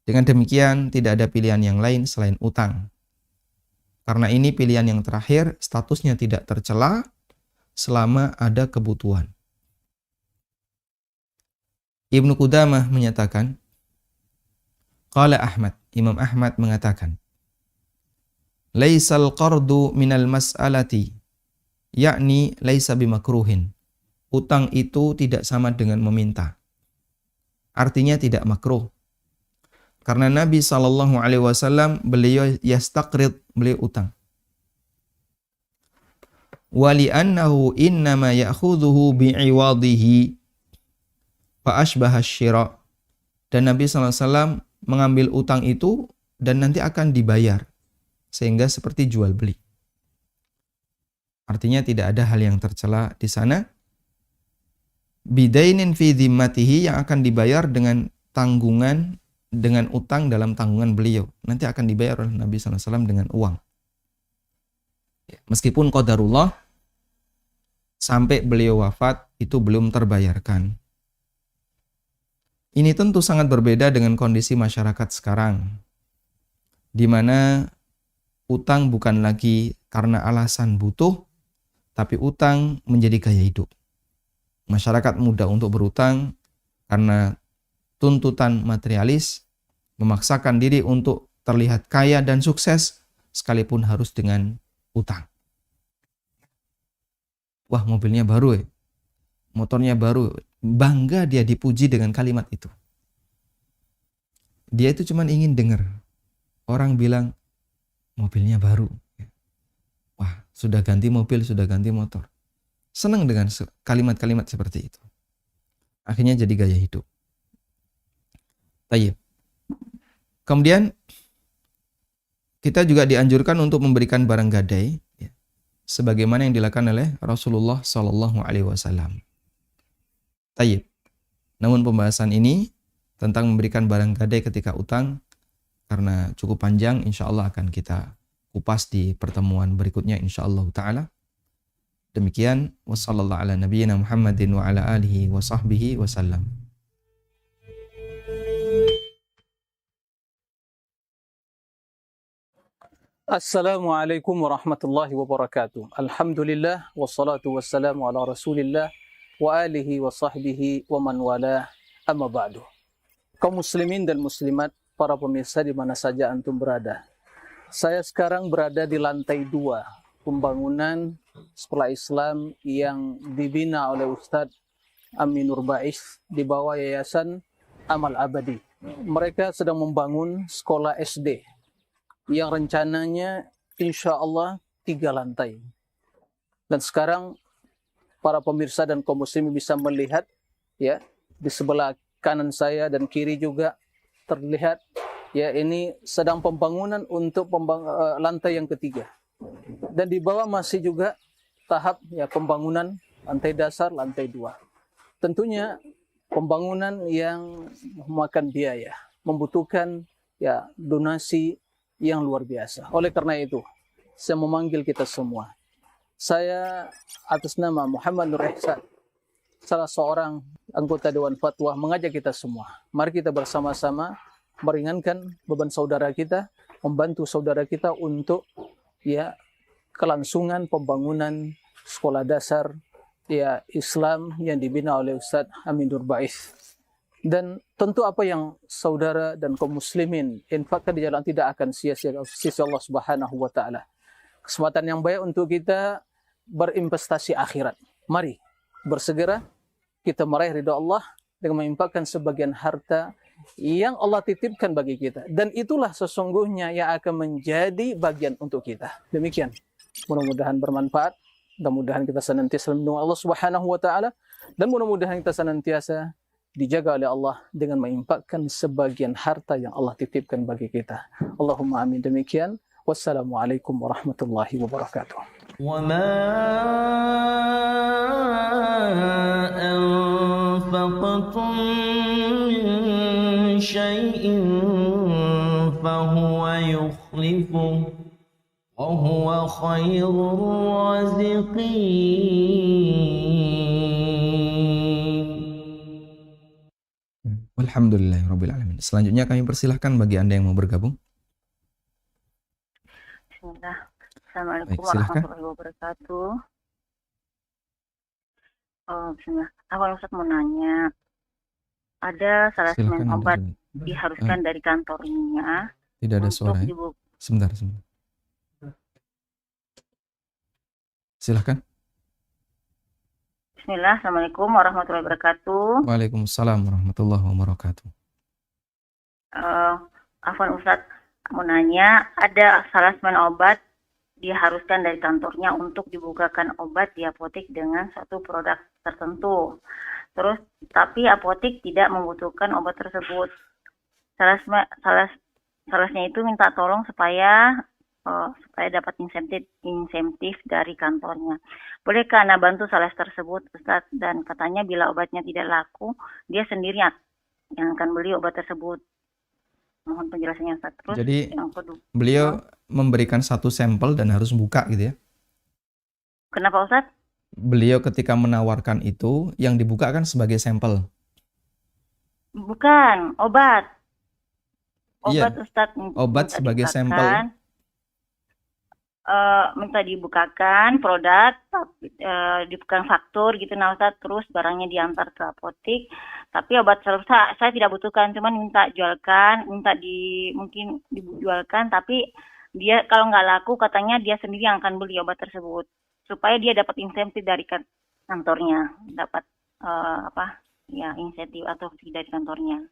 Dengan demikian, tidak ada pilihan yang lain selain utang. Karena ini pilihan yang terakhir, statusnya tidak tercela selama ada kebutuhan. Ibnu Qudamah menyatakan, Qala Ahmad, Imam Ahmad mengatakan, Laisal qardu minal mas'alati, yakni laisa bimakruhin. Utang itu tidak sama dengan meminta. Artinya tidak makruh. Karena Nabi SAW beliau yastaqrid, beliau utang. Wali'annahu innama ya'khudhuhu bi'iwadihi fa'ashbaha syira'. Dan Nabi SAW mengambil utang itu dan nanti akan dibayar. Sehingga seperti jual beli. Artinya tidak ada hal yang tercela di sana. Bidainin fi dhimmatihi, yang akan dibayar dengan tanggungan, dengan utang dalam tanggungan beliau. Nanti akan dibayar oleh Nabi SAW dengan uang. Meskipun qadarullah sampai beliau wafat itu belum terbayarkan. Ini tentu sangat berbeda dengan kondisi masyarakat sekarang, di mana utang bukan lagi karena alasan butuh, tapi utang menjadi gaya hidup. Masyarakat mudah untuk berutang karena tuntutan materialis, memaksakan diri untuk terlihat kaya dan sukses, sekalipun harus dengan utang. Wah, mobilnya baru ya, motornya baru, bangga dia dipuji dengan kalimat itu. Dia itu cuma ingin dengar orang bilang, mobilnya baru. Wah, sudah ganti mobil, sudah ganti motor. Senang dengan kalimat-kalimat seperti itu. Akhirnya jadi gaya hidup. Tayyib. Kemudian kita juga dianjurkan untuk memberikan barang gadai, ya, sebagaimana yang dilakukan oleh Rasulullah Sallallahu Alaihi Wasallam. Tayyib. Namun pembahasan ini tentang memberikan barang gadai ketika utang, karena cukup panjang, insya Allah akan kita kupas di pertemuan berikutnya insya Allah ta'ala. Demikian, wassallallahu ala nabiyyina Muhammadin wa ala alihi wa sahbihi wasallam. Assalamualaikum warahmatullahi wabarakatuh. Alhamdulillah, wassalatu wassalamu ala rasulillah wa alihi wa sahbihi wa man wala, amma ba'du. Kaum muslimin dan muslimat, para pemirsa di mana saja antum berada. Saya sekarang berada di lantai 2 pembangunan sekolah Islam yang dibina oleh Ustadz Aminur Ba'is di bawah Yayasan Amal Abadi. Mereka sedang membangun sekolah SD yang rencananya insya Allah 3 lantai. Dan sekarang para pemirsa dan kaum muslimin bisa melihat, ya, di sebelah kanan saya dan kiri juga terlihat, ya, ini sedang pembangunan untuk lantai yang ketiga. Dan di bawah masih juga tahap, ya, pembangunan lantai dasar, lantai 2. Tentunya pembangunan yang memakan biaya, membutuhkan, ya, donasi yang luar biasa. Oleh karena itu, saya memanggil kita semua. Saya atas nama Muhammad Nur Ihsan, salah seorang anggota Dewan Fatwa, mengajak kita semua. Mari kita bersama-sama meringankan beban saudara kita, membantu saudara kita untuk ya kelangsungan pembangunan sekolah dasar ya Islam yang dibina oleh Ustadz Amin Nur Ba'is. Dan tentu apa yang saudara dan kaum muslimin infakkan di jalan tidak akan sia-sia sisi Allah Subhanahu wa taala. Kesempatan yang baik untuk kita berinvestasi akhirat. Mari bersegera kita meraih ridha Allah dengan menginfakkan sebagian harta yang Allah titipkan bagi kita. Dan itulah sesungguhnya yang akan menjadi bagian untuk kita. Demikian. Mudah-mudahan bermanfaat. Mudah-mudahan kita senantiasa melindungi Allah Subhanahu wa taala dan mudah-mudahan kita senantiasa dijaga oleh Allah dengan menginfakkan sebagian harta yang Allah titipkan bagi kita. Allahumma amin. Demikian. Wassalamualaikum warahmatullahi wabarakatuh. وما أنفقتم من شيء فهو يخلفه وهو خير الرازقين. Alhamdulillahirrabbilalamin. Selanjutnya kami persilahkan bagi Anda yang mau bergabung. Bismillah. Assalamualaikum Baik, silakan. warahmatullahi wabarakatuh. Bismillah. Awal Ustaz mau nanya, ada salah Silakan semen Anda obat dulu. diharuskan dari kantornya Tidak ada untuk suara ya? Sebentar. Silakan. Bismillah. Assalamualaikum warahmatullahi wabarakatuh. Waalaikumsalam warahmatullahi wabarakatuh. Afwan Ustaz, mau nanya, ada salah semen obat diharuskan dari kantornya untuk dibukakan obat di apotek dengan suatu produk tertentu. Terus, tapi apotek tidak membutuhkan obat tersebut. Salesnya itu minta tolong supaya dapat insentif dari kantornya. Bolehkah Anda bantu sales tersebut, Ustaz? Dan katanya bila obatnya tidak laku, dia sendiri yang akan beli obat tersebut. Mohon penjelasannya, Ustaz. Terus Jadi yang kedua, beliau memberikan satu sampel dan harus buka gitu ya. kenapa Ustaz? Beliau ketika menawarkan itu yang dibuka kan sebagai sampel. Bukan, obat. Iya, Ustaz. obat Minta sebagai dibukakan, sampel. minta dibukakan produk, dibukakan faktur gitu nah Ustaz. Terus barangnya diantar ke apotek. Tapi obat saya tidak butuhkan, cuman minta mungkin dijualkan, tapi dia kalau nggak laku katanya dia sendiri yang akan beli obat tersebut supaya dia dapat insentif dari kantornya, dapat insentif atau fee dari kantornya.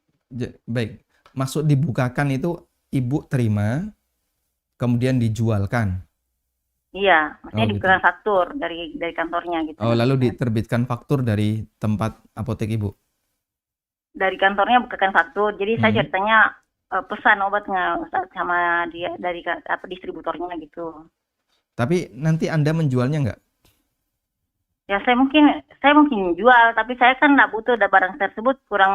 Baik, maksud dibukakan itu ibu terima kemudian dijualkan. Iya, maksudnya gitu. dibukakan faktur dari kantornya gitu. Lalu diterbitkan faktur dari tempat apotek ibu. Dari kantornya bukakan faktur. Jadi saya ceritanya pesan obatnya Ustaz sama dia dari distributornya gitu. Tapi nanti Anda menjualnya nggak? Ya saya mungkin jual, tapi saya kan nggak butuh ada barang tersebut, kurang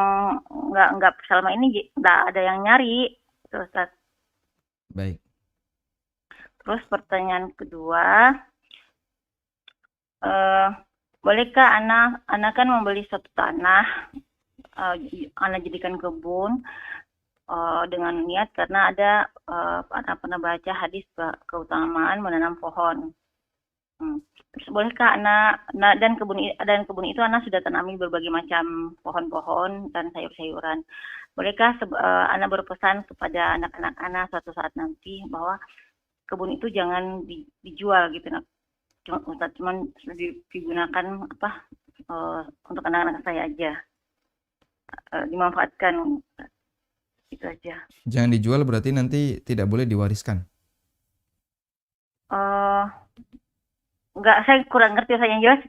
nggak selama ini nggak ada yang nyari, gitu, Ustaz. Baik. Terus pertanyaan kedua, bolehkah anak kan membeli suatu tanah, anak jadikan kebun dengan niat karena anak pernah baca hadis keutamaan menanam pohon. Terus bolehkah dan kebun itu anak sudah tanami berbagai macam pohon-pohon dan sayur-sayuran. Bolehkah anak berpesan kepada anak-anak anak suatu saat nanti bahwa kebun itu jangan dijual gitu, cuma digunakan untuk anak-anak saya aja, dimanfaatkan, itu aja. Jangan dijual berarti nanti tidak boleh diwariskan. Enggak, saya kurang ngerti. Saya yang jelas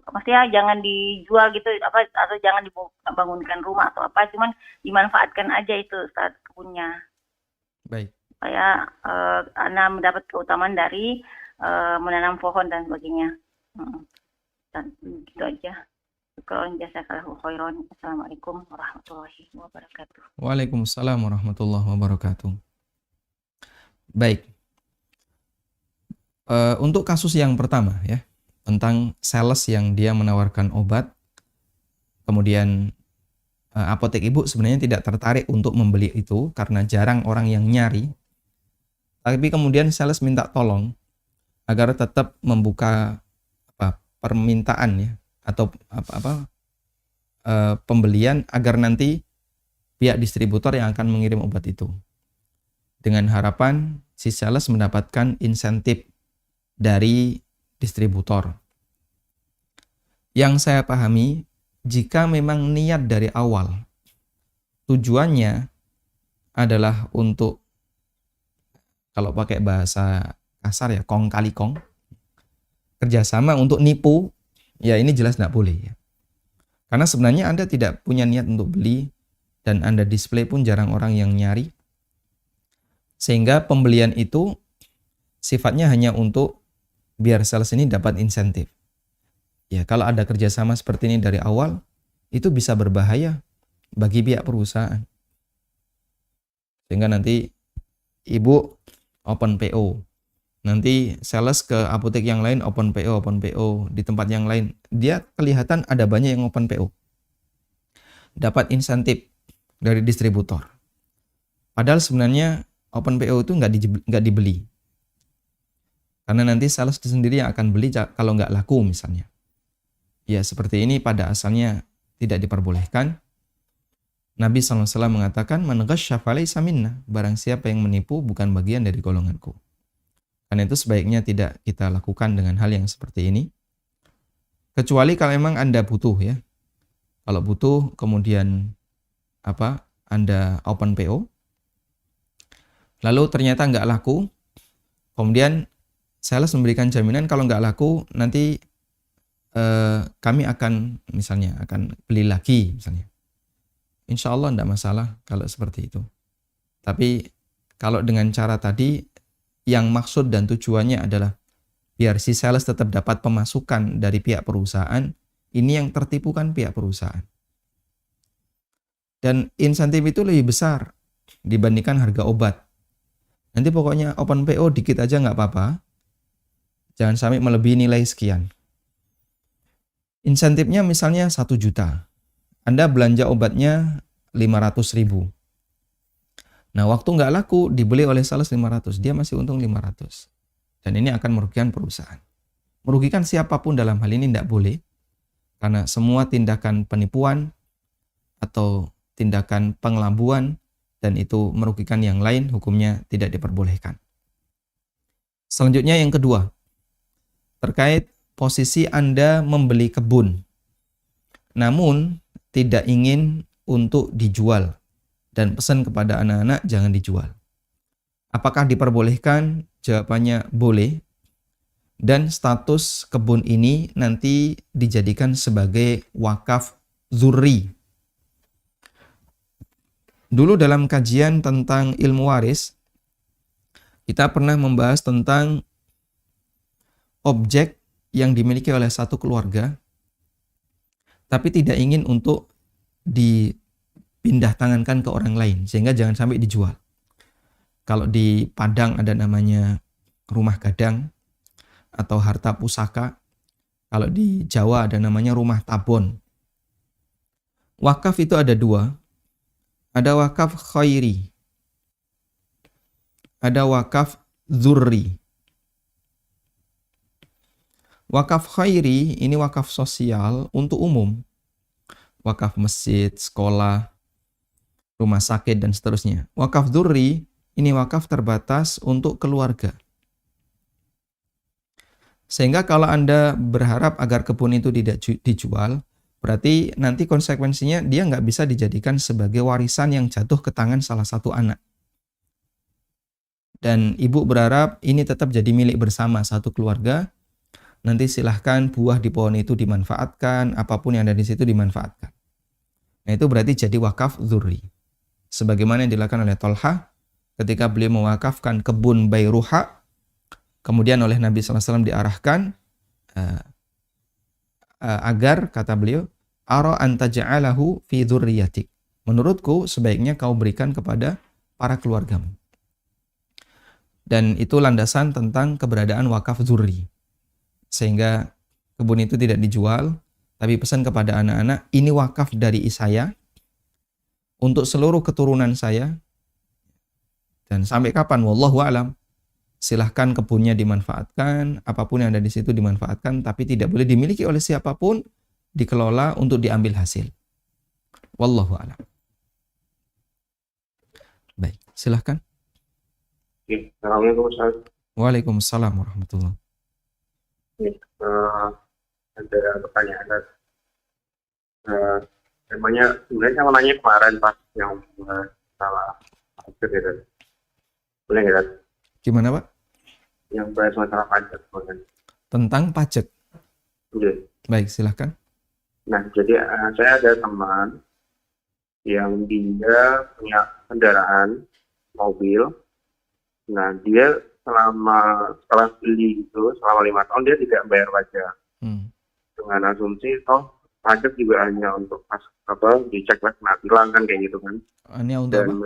maksudnya jangan dijual gitu atau jangan dibangunkan rumah atau apa, cuman dimanfaatkan aja itu saat kebunnya. Baik. Supaya anak mendapat keutamaan dari menanam pohon dan sebagainya. Dan gitu aja. Syukron jazakallahu khairan. Assalamualaikum warahmatullahi wabarakatuh. Waalaikumsalam warahmatullahi wabarakatuh. Baik. Untuk kasus yang pertama ya, tentang sales yang dia menawarkan obat, kemudian apotek ibu sebenarnya tidak tertarik untuk membeli itu karena jarang orang yang nyari. Tapi kemudian sales minta tolong agar tetap membuka permintaan ya, atau pembelian agar nanti pihak distributor yang akan mengirim obat itu. Dengan harapan si sales mendapatkan insentif dari distributor. Yang saya pahami, jika memang niat dari awal tujuannya adalah untuk, kalau pakai bahasa kasar ya, kong kali kong, kerjasama untuk nipu, ya ini jelas tidak boleh ya. Karena sebenarnya Anda tidak punya niat untuk beli dan Anda display pun jarang orang yang nyari. Sehingga pembelian itu sifatnya hanya untuk biar sales ini dapat insentif. Ya, kalau ada kerjasama seperti ini dari awal, itu bisa berbahaya bagi pihak perusahaan. Sehingga nanti ibu open PO, nanti sales ke apotek yang lain open PO, di tempat yang lain. Dia kelihatan ada banyak yang open PO. Dapat insentif dari distributor. Padahal sebenarnya open PO itu nggak dibeli. Karena nanti sales sendiri yang akan beli kalau nggak laku misalnya. Ya seperti ini pada asalnya tidak diperbolehkan. Nabi SAW mengatakan, man ghasyya falaysa minna, barang siapa yang menipu bukan bagian dari golonganku. Karena itu sebaiknya tidak kita lakukan dengan hal yang seperti ini. Kecuali kalau memang Anda butuh ya. Kalau butuh kemudian Anda open PO, lalu ternyata nggak laku, kemudian sales memberikan jaminan kalau nggak laku nanti kami akan beli lagi misalnya. Insya Allah tidak masalah kalau seperti itu. Tapi kalau dengan cara tadi yang maksud dan tujuannya adalah biar si sales tetap dapat pemasukan dari pihak perusahaan, ini yang tertipu kan pihak perusahaan. Dan insentif itu lebih besar dibandingkan harga obat. Nanti pokoknya open PO dikit aja nggak apa-apa. Jangan sampai melebihi nilai sekian. Insentifnya misalnya 1 juta. Anda belanja obatnya 500.000. Nah, waktu nggak laku, dibeli oleh sales 500. Dia masih untung 500. Dan ini akan merugikan perusahaan. Merugikan siapapun dalam hal ini tidak boleh. Karena semua tindakan penipuan atau tindakan pengelabuan dan itu merugikan yang lain, hukumnya tidak diperbolehkan. Selanjutnya yang kedua, terkait posisi Anda membeli kebun, namun tidak ingin untuk dijual dan pesan kepada anak-anak jangan dijual. Apakah diperbolehkan? Jawabannya boleh. Dan status kebun ini nanti dijadikan sebagai wakaf dzurri. Dulu dalam kajian tentang ilmu waris, kita pernah membahas tentang objek yang dimiliki oleh satu keluarga, tapi tidak ingin untuk dipindah tangankan ke orang lain, sehingga jangan sampai dijual. Kalau di Padang ada namanya rumah gadang atau harta pusaka, kalau di Jawa ada namanya rumah tabon. Wakaf itu ada dua, ada wakaf khairi, ada wakaf dzurri. Wakaf khairi ini wakaf sosial untuk umum. Wakaf masjid, sekolah, rumah sakit, dan seterusnya. Wakaf dzurri ini wakaf terbatas untuk keluarga. Sehingga kalau Anda berharap agar kebun itu tidak dijual, berarti nanti konsekuensinya dia nggak bisa dijadikan sebagai warisan yang jatuh ke tangan salah satu anak. Dan ibu berharap ini tetap jadi milik bersama satu keluarga. Nanti silahkan buah di pohon itu dimanfaatkan, apapun yang ada di situ dimanfaatkan. Nah itu berarti jadi wakaf dzurri. Sebagaimana yang dilakukan oleh Tolha ketika beliau mewakafkan kebun Bayruha, kemudian oleh Nabi SAW diarahkan agar, kata beliau, ara anta ja'alahu fi dzurriyyatik. Menurutku sebaiknya kau berikan kepada para keluargamu. Dan itu landasan tentang keberadaan wakaf dzurri. Sehingga kebun itu tidak dijual, tapi pesan kepada anak-anak, ini wakaf dari saya untuk seluruh keturunan saya. Dan sampai kapan? Wallahu a'lam. Silahkan kebunnya dimanfaatkan, apapun yang ada di situ dimanfaatkan, tapi tidak boleh dimiliki oleh siapapun, dikelola untuk diambil hasil. Wallahu a'lam. Baik, silahkan. Assalamualaikum Ustaz. Waalaikumsalam warahmatullahi. Ada pertanyaan. Temanya sebenarnya saya mau nanya kemarin pas yang masalah pajak ya. Boleh nggak? Gimana Pak? Yang bahas masalah pajak kemarin. Tentang pajak. Oke. Baik, silahkan. Nah, jadi saya ada teman yang dia punya kendaraan mobil. Nah, dia setelah beli itu selama 5 tahun dia tidak bayar pajak. Dengan asumsi toh pajak juga hanya untuk dicek lah kena tilang kan kayak gitu kan. Ini untuk Dan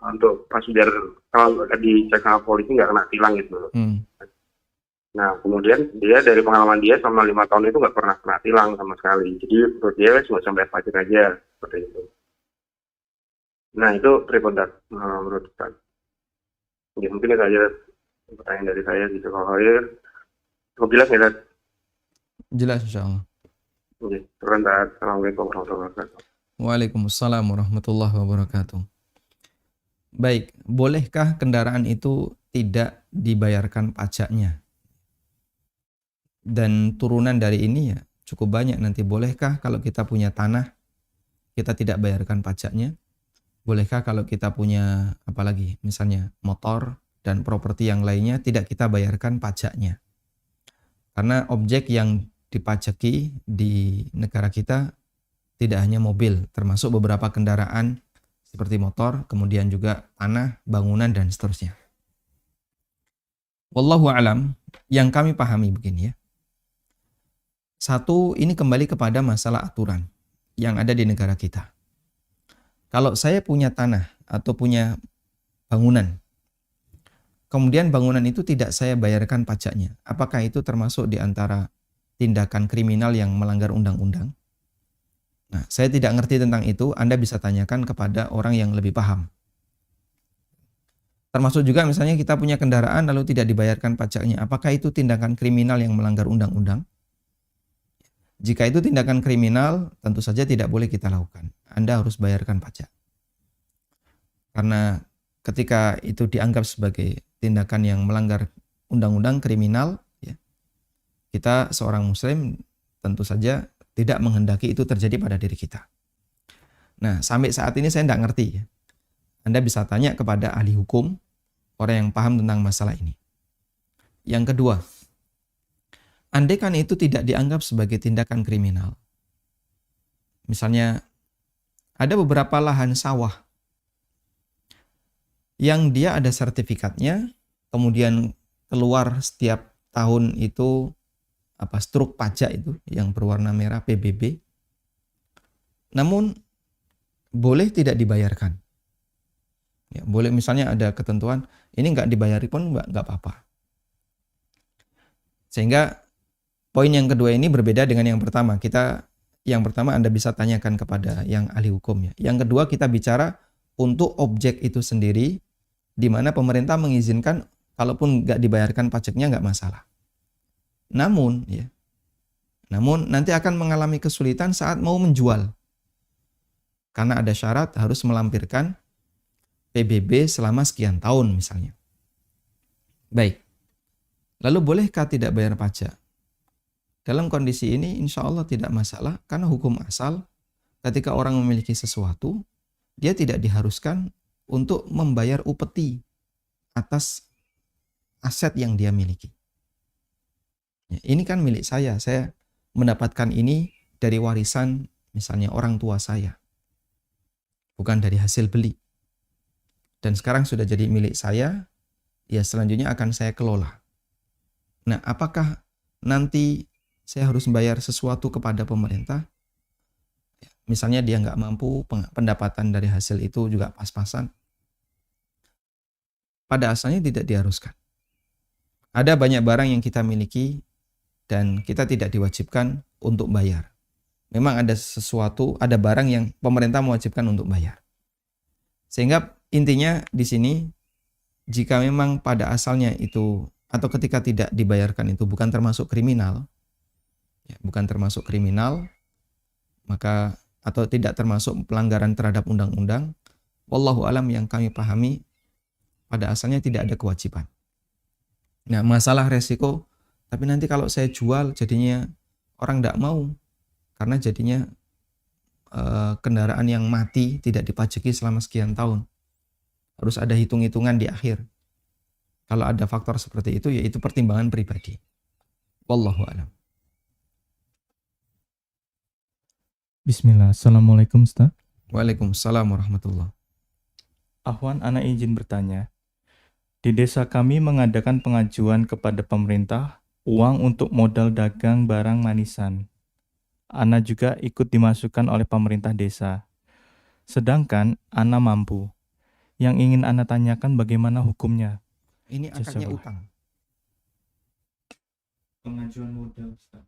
untuk pas biar kalau dicek sama polisi nggak kena tilang gitu. Nah, kemudian dia dari pengalaman dia selama 5 tahun itu nggak pernah kena tilang sama sekali. Jadi menurut dia cuma sampai pajak aja seperti itu. Nah, itu prioritas menurut saya. Ya, mungkin itu aja pertanyaan dari saya gitu. Kalau ya, jelas ya, jelas insyaallah. Oke, terus Assalamualaikum warahmatullahi wabarakatuh. Waalaikumsalam warahmatullahi wabarakatuh. Baik, bolehkah kendaraan itu tidak dibayarkan pajaknya? Dan turunan dari ini ya cukup banyak nanti. Bolehkah kalau kita punya tanah kita tidak bayarkan pajaknya? Bolehkah kalau kita punya apalagi misalnya motor dan properti yang lainnya tidak kita bayarkan pajaknya? Karena objek yang dipajaki di negara kita tidak hanya mobil, termasuk beberapa kendaraan seperti motor, kemudian juga tanah, bangunan, dan seterusnya. Wallahu a'lam, yang kami pahami begini ya. Satu, ini kembali kepada masalah aturan yang ada di negara kita. Kalau saya punya tanah atau punya bangunan, kemudian bangunan itu tidak saya bayarkan pajaknya, apakah itu termasuk di antara tindakan kriminal yang melanggar undang-undang? Nah, saya tidak ngerti tentang itu, Anda bisa tanyakan kepada orang yang lebih paham. Termasuk juga misalnya kita punya kendaraan lalu tidak dibayarkan pajaknya, apakah itu tindakan kriminal yang melanggar undang-undang? Jika itu tindakan kriminal, tentu saja tidak boleh kita lakukan. Anda harus bayarkan pajak. Karena ketika itu dianggap sebagai tindakan yang melanggar undang-undang kriminal, ya, kita seorang muslim tentu saja tidak menghendaki itu terjadi pada diri kita. Nah, sampai saat ini saya tidak ngerti. Ya. Anda bisa tanya kepada ahli hukum, orang yang paham tentang masalah ini. Yang kedua, andaikan itu tidak dianggap sebagai tindakan kriminal. Misalnya, ada beberapa lahan sawah yang dia ada sertifikatnya, kemudian keluar setiap tahun itu struk pajak itu yang berwarna merah PBB. Namun boleh tidak dibayarkan. Ya, boleh misalnya ada ketentuan ini nggak dibayari pun nggak apa-apa. Sehingga poin yang kedua ini berbeda dengan yang pertama. Yang pertama Anda bisa tanyakan kepada yang ahli hukum ya. Yang kedua kita bicara untuk objek itu sendiri, di mana pemerintah mengizinkan kalaupun nggak dibayarkan pajaknya nggak masalah. Namun nanti akan mengalami kesulitan saat mau menjual. Karena ada syarat harus melampirkan PBB selama sekian tahun misalnya. Baik. Lalu bolehkah tidak bayar pajak? Dalam kondisi ini insya Allah tidak masalah, karena hukum asal ketika orang memiliki sesuatu, dia tidak diharuskan untuk membayar upeti atas aset yang dia miliki. Ya, ini kan milik saya mendapatkan ini dari warisan misalnya orang tua saya, bukan dari hasil beli. Dan sekarang sudah jadi milik saya, ya selanjutnya akan saya kelola. Nah, apakah nanti saya harus membayar sesuatu kepada pemerintah? Misalnya dia nggak mampu, pendapatan dari hasil itu juga pas-pasan. pada asalnya tidak diharuskan. Ada banyak barang yang kita miliki dan kita tidak diwajibkan untuk bayar. Memang ada sesuatu, ada barang yang pemerintah mewajibkan untuk bayar. Sehingga intinya di sini, jika memang pada asalnya itu atau ketika tidak dibayarkan itu bukan termasuk kriminal, maka atau tidak termasuk pelanggaran terhadap undang-undang, wallahu alam, yang kami pahami pada asalnya tidak ada kewajiban. Nah, masalah resiko, tapi nanti kalau saya jual jadinya orang tidak mau, karena jadinya kendaraan yang mati tidak dipajaki selama sekian tahun. Harus ada hitung-hitungan di akhir. Kalau ada faktor seperti itu, yaitu pertimbangan pribadi. Wallahu a'lam. Bismillah. Assalamualaikum Ustaz. Waalaikumsalam warahmatullahi. Ahwan, ana izin bertanya. Di desa kami mengadakan pengajuan kepada pemerintah uang untuk modal dagang barang manisan. Ana juga ikut dimasukkan oleh pemerintah desa. Sedangkan ana mampu. Yang ingin ana tanyakan bagaimana hukumnya? Ini akadnya Jazakallah. utang. Pengajuan modal Ustaz.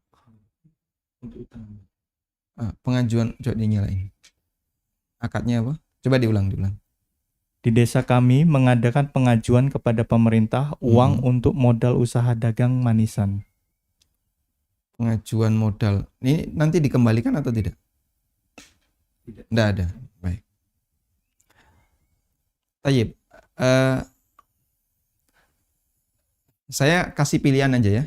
Untuk utang. Pengajuan, coba dinyalain. Akadnya apa? Coba diulang. Di desa kami mengadakan pengajuan kepada pemerintah uang untuk modal usaha dagang manisan. Pengajuan modal. Ini nanti dikembalikan atau tidak? Tidak ada. Baik. Tayyib. Saya kasih pilihan aja ya.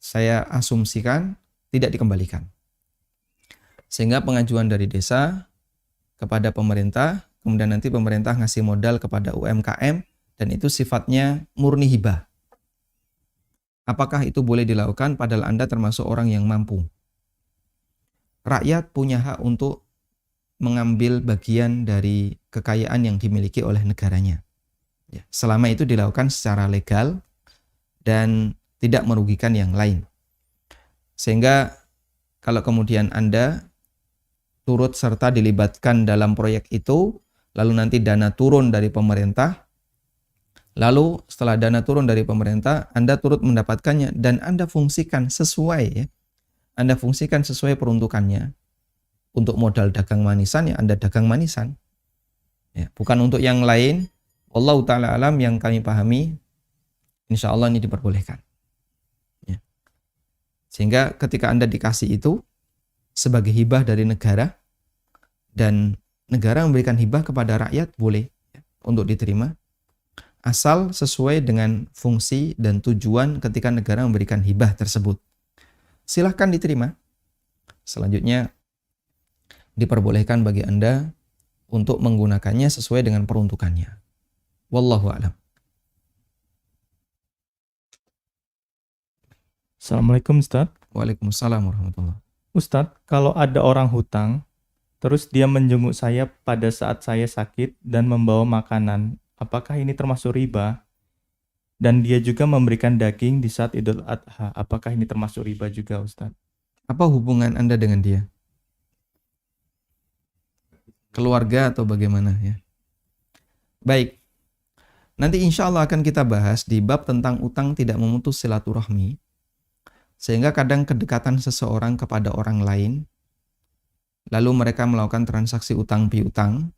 Saya asumsikan tidak dikembalikan. Sehingga pengajuan dari desa kepada pemerintah, kemudian nanti pemerintah ngasih modal kepada UMKM, dan itu sifatnya murni hibah. Apakah itu boleh dilakukan padahal Anda termasuk orang yang mampu? Rakyat punya hak untuk mengambil bagian dari kekayaan yang dimiliki oleh negaranya. Ya, selama itu dilakukan secara legal dan tidak merugikan yang lain. Sehingga kalau kemudian Anda turut serta dilibatkan dalam proyek itu, lalu nanti dana turun dari pemerintah, lalu setelah dana turun dari pemerintah, Anda turut mendapatkannya dan Anda fungsikan sesuai, ya. Anda fungsikan sesuai peruntukannya. Untuk modal dagang manisan, ya Anda dagang manisan. Ya, bukan untuk yang lain. Wallahu ta'ala alam, yang kami pahami, insya Allah ini diperbolehkan. Ya. Sehingga ketika Anda dikasih itu sebagai hibah dari negara, dan negara memberikan hibah kepada rakyat, boleh ya, untuk diterima, asal sesuai dengan fungsi dan tujuan ketika negara memberikan hibah tersebut. Silahkan diterima. Selanjutnya, diperbolehkan bagi Anda untuk menggunakannya sesuai dengan peruntukannya. Wallahu a'lam. Assalamualaikum Ustaz. Waalaikumsalam warahmatullahi. Ustadz, kalau ada orang hutang, terus dia menjenguk saya pada saat saya sakit dan membawa makanan, apakah ini termasuk riba? Dan dia juga memberikan daging di saat Idul Adha, apakah ini termasuk riba juga Ustadz? Apa hubungan Anda dengan dia? Keluarga atau bagaimana ya? Baik, nanti insya Allah akan kita bahas di bab tentang utang tidak memutus silaturahmi. Sehingga kadang kedekatan seseorang kepada orang lain, lalu mereka melakukan transaksi utang piutang,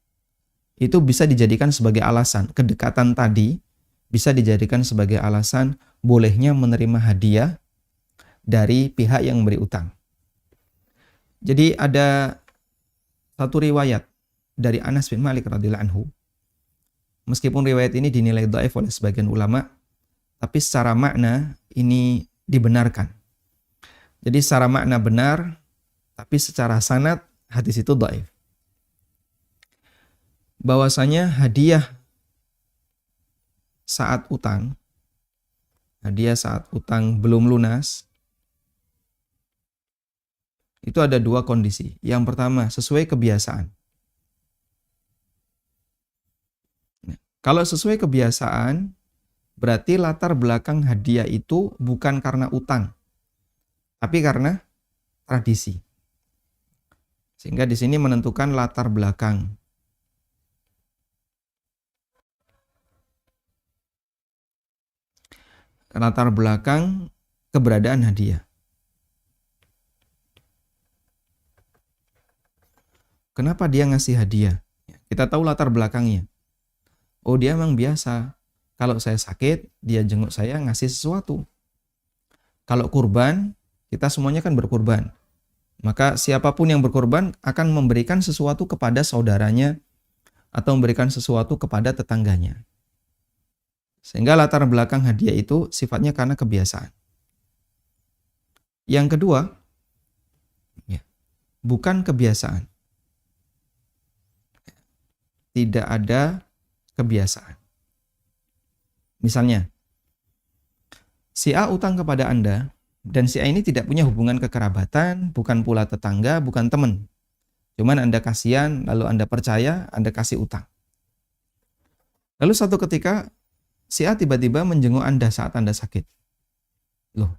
itu bisa dijadikan sebagai alasan. Kedekatan tadi bisa dijadikan sebagai alasan bolehnya menerima hadiah dari pihak yang memberi utang. Jadi ada satu riwayat dari Anas bin Malik radhiyallahu anhu. Meskipun riwayat ini dinilai dhaif oleh sebagian ulama, tapi secara makna ini dibenarkan. Jadi secara makna benar, tapi secara sanad hadis itu dhaif. Bahwasanya hadiah saat utang belum lunas, itu ada dua kondisi. Yang pertama, sesuai kebiasaan. Kalau sesuai kebiasaan, berarti latar belakang hadiah itu bukan karena utang, tapi karena tradisi. Sehingga di sini menentukan latar belakang. latar belakang keberadaan hadiah. Kenapa dia ngasih hadiah? Kita tahu latar belakangnya. Oh, dia emang biasa. Kalau saya sakit, dia jenguk saya ngasih sesuatu. Kalau kurban, kita semuanya kan berkurban. Maka siapapun yang berkurban akan memberikan sesuatu kepada saudaranya atau memberikan sesuatu kepada tetangganya. Sehingga latar belakang hadiah itu sifatnya karena kebiasaan. Yang kedua, bukan kebiasaan. Tidak ada kebiasaan. Misalnya, si A utang kepada Anda, dan si A ini tidak punya hubungan kekerabatan, bukan pula tetangga, bukan teman. Cuman Anda kasihan, lalu Anda percaya, Anda kasih utang. Lalu satu ketika, si A tiba-tiba menjenguk Anda saat Anda sakit. Loh,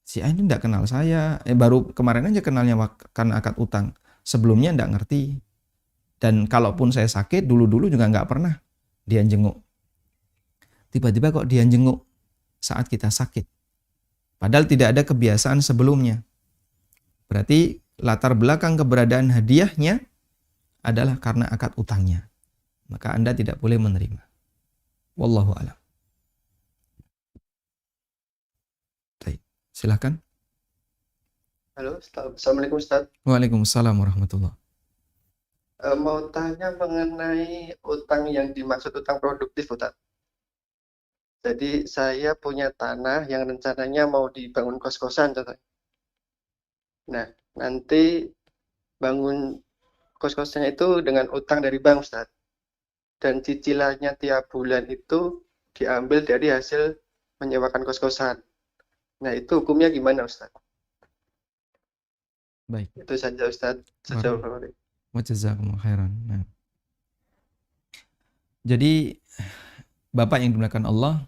si A ini tidak kenal saya, baru kemarin aja kenalnya karena akad utang. Sebelumnya tidak ngerti. Dan kalaupun saya sakit, dulu-dulu juga nggak pernah dia jenguk. Tiba-tiba kok dia jenguk saat kita sakit. Padahal tidak ada kebiasaan sebelumnya. Berarti latar belakang keberadaan hadiahnya adalah karena akad utangnya. Maka Anda tidak boleh menerima. Wallahu a'lam. Baik, silakan. Halo, Assalamualaikum Ustaz. Waalaikumsalam warahmatullahi. Mau tanya mengenai utang yang dimaksud utang produktif, Ustaz. Jadi saya punya tanah yang rencananya mau dibangun kos-kosan, Ustaz. Nah, nanti bangun kos-kosannya itu dengan utang dari bank, Ustaz. Dan cicilannya tiap bulan itu diambil dari hasil menyewakan kos-kosan. Nah, itu hukumnya gimana, Ustaz? Baik. Itu saja, Ustaz. Sejauh ini. Wajazakumullah khairan. Nah. Jadi Bapak yang dimuliakan Allah,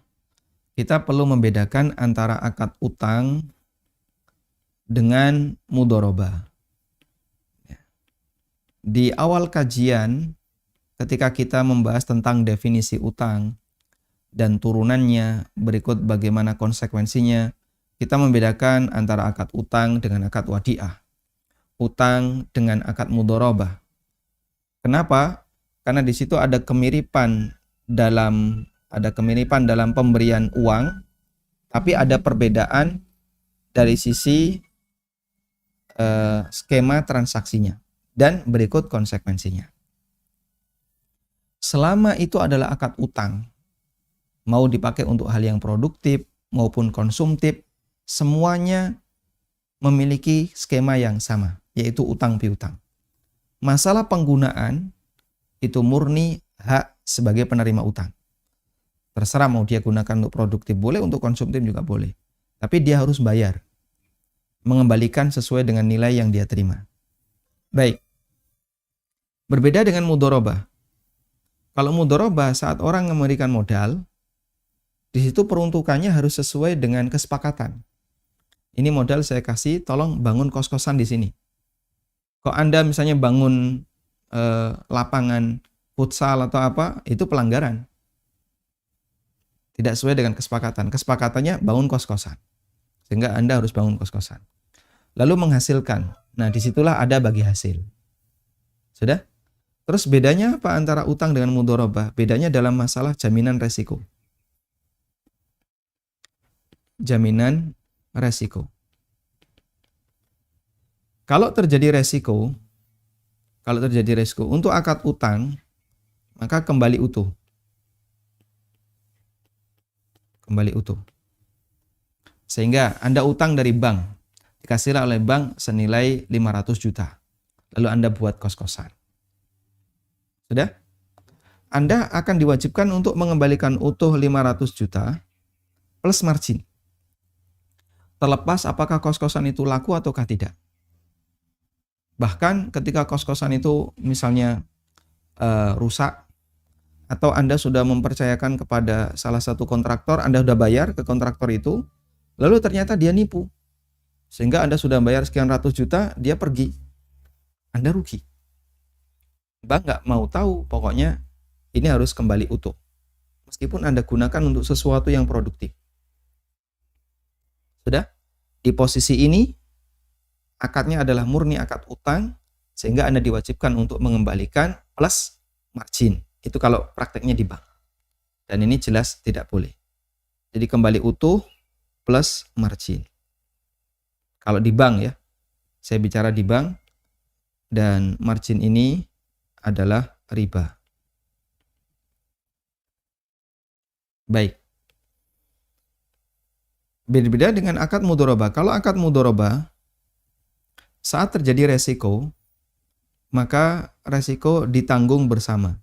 kita perlu membedakan antara akad utang dengan mudharabah. Di awal kajian, ketika kita membahas tentang definisi utang dan turunannya, berikut bagaimana konsekuensinya, kita membedakan antara akad utang dengan akad wadi'ah. Utang dengan akad mudharabah. Kenapa? Karena di situ ada kemiripan dalam pemberian uang, tapi ada perbedaan dari sisi skema transaksinya dan berikut konsekuensinya. Selama itu adalah akad utang, mau dipakai untuk hal yang produktif maupun konsumtif, semuanya memiliki skema yang sama, yaitu utang piutang. Masalah penggunaan itu murni hak sebagai penerima utang. Terserah mau dia gunakan untuk produktif boleh, untuk konsumtif juga boleh. Tapi dia harus bayar. Mengembalikan sesuai dengan nilai yang dia terima. Baik. Berbeda dengan mudharabah. Kalau mudharabah saat orang memberikan modal, di situ peruntukannya harus sesuai dengan kesepakatan. Ini modal saya kasih, tolong bangun kos-kosan di sini. Kok Anda misalnya bangun lapangan futsal atau apa, itu pelanggaran. Tidak sesuai dengan kesepakatan. Kesepakatannya bangun kos-kosan. Sehingga Anda harus bangun kos-kosan. Lalu menghasilkan. Nah, disitulah ada bagi hasil. Sudah? Terus bedanya apa antara utang dengan mudharabah? Bedanya dalam masalah jaminan resiko. Jaminan resiko. Kalau terjadi resiko untuk akad utang, maka kembali utuh. Kembali utuh. Sehingga Anda utang dari bank, dikasihlah oleh bank senilai 500 juta. Lalu Anda buat kos-kosan. Sudah? Anda akan diwajibkan untuk mengembalikan utuh 500 juta plus margin. Terlepas apakah kos-kosan itu laku ataukah tidak. Bahkan ketika kos-kosan itu misalnya rusak, atau Anda sudah mempercayakan kepada salah satu kontraktor, Anda sudah bayar ke kontraktor itu, lalu ternyata dia nipu. Sehingga Anda sudah bayar sekian ratus juta, dia pergi. Anda rugi. Bank nggak mau tahu, pokoknya ini harus kembali utuh. Meskipun Anda gunakan untuk sesuatu yang produktif. Sudah? Di posisi ini akadnya adalah murni akad utang, sehingga Anda diwajibkan untuk mengembalikan plus margin. Itu kalau prakteknya di bank. Dan ini jelas tidak boleh. Jadi kembali utuh plus margin. Kalau di bank ya, saya bicara di bank, dan margin ini adalah riba. Baik. Berbeda dengan akad mudharabah. Kalau akad mudharabah, saat terjadi resiko, maka resiko ditanggung bersama.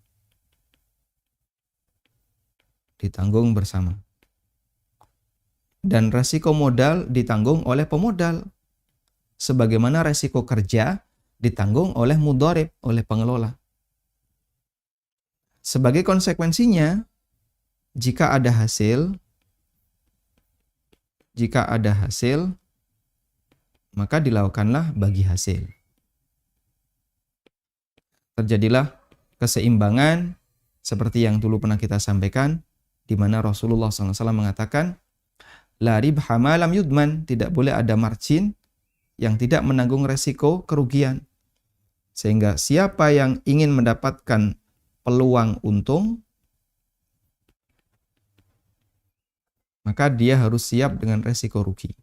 Ditanggung bersama. Dan resiko modal ditanggung oleh pemodal. Sebagaimana resiko kerja ditanggung oleh mudharib, oleh pengelola. Sebagai konsekuensinya, jika ada hasil, maka dilakukanlah bagi hasil. Terjadilah keseimbangan seperti yang dulu pernah kita sampaikan, di mana Rasulullah SAW mengatakan, la ribha ma lam yudman, tidak boleh ada margin yang tidak menanggung resiko kerugian. Sehingga siapa yang ingin mendapatkan peluang untung, maka dia harus siap dengan resiko rugi.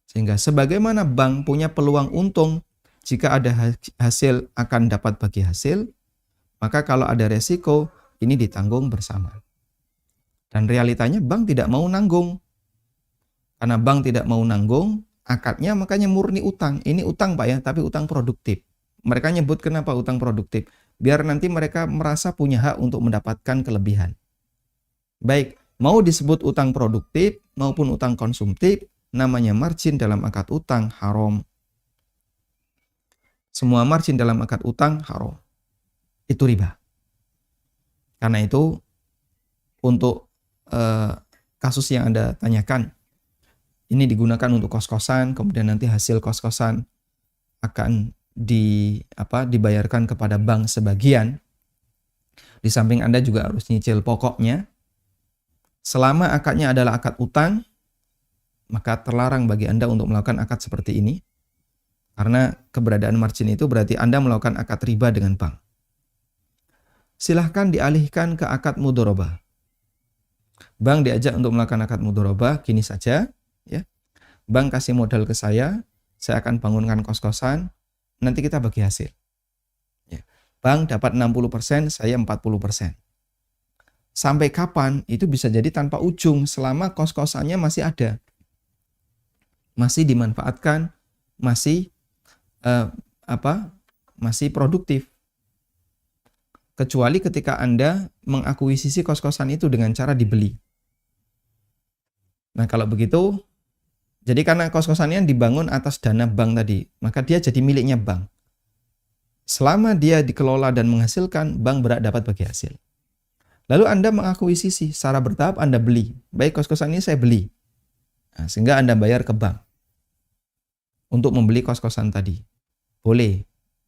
Sehingga sebagaimana bank punya peluang untung, jika ada hasil akan dapat bagi hasil, maka kalau ada resiko, ini ditanggung bersama. Dan realitanya bank tidak mau nanggung. Karena bank tidak mau nanggung, akadnya makanya murni utang. Ini utang Pak ya, tapi utang produktif. Mereka nyebut kenapa utang produktif? Biar nanti mereka merasa punya hak untuk mendapatkan kelebihan. Baik, mau disebut utang produktif maupun utang konsumtif, namanya margin dalam akad utang haram. Semua margin dalam akad utang haram. Itu riba. Karena itu, untuk kasus yang Anda tanyakan, ini digunakan untuk kos-kosan, kemudian nanti hasil kos-kosan akan dibayarkan kepada bank sebagian. Di samping Anda juga harus nyicil pokoknya. Selama akadnya adalah akad utang, maka terlarang bagi Anda untuk melakukan akad seperti ini. Karena keberadaan margin itu berarti Anda melakukan akad riba dengan bank. Silahkan dialihkan ke akad mudharabah. Bank diajak untuk melakukan akad mudharabah, gini saja. Ya. Bank kasih modal ke saya akan bangunkan kos-kosan, nanti kita bagi hasil. Ya. Bank dapat 60%, saya 40%. Sampai kapan? Itu bisa jadi tanpa ujung selama kos-kosannya masih ada. Masih dimanfaatkan, masih masih produktif. Kecuali ketika Anda mengakuisisi kos-kosan itu dengan cara dibeli. Nah, kalau begitu, jadi karena kos-kosannya dibangun atas dana bank tadi, maka dia jadi miliknya bank. Selama dia dikelola dan menghasilkan, bank berhak dapat bagi hasil. Lalu Anda mengakuisisi, secara bertahap Anda beli. Baik, kos-kosan ini saya beli. Nah, sehingga Anda bayar ke bank untuk membeli kos-kosan tadi. Boleh.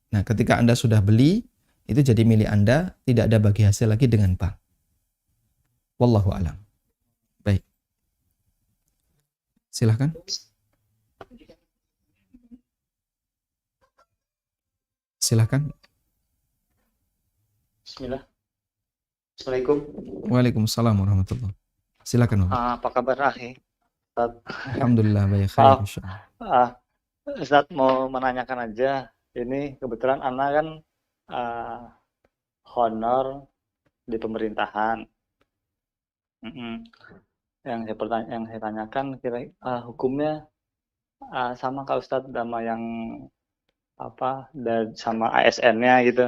Nah, ketika Anda sudah beli, itu jadi milik Anda, tidak ada bagi hasil lagi dengan bank. Wallahu a'lam. Baik. Silahkan. Silahkan. Bismillah. Assalamualaikum. Waalaikumsalam warahmatullahi. Silakan. Apa kabar Akhi? Alhamdulillah baik. Khair, insyaallah. Ustaz mau menanyakan aja. Ini kebetulan Ana kan honor di pemerintahan. Yang saya tanyakan kira hukumnya sama Kak Ustaz sama yang dan sama ASN-nya gitu.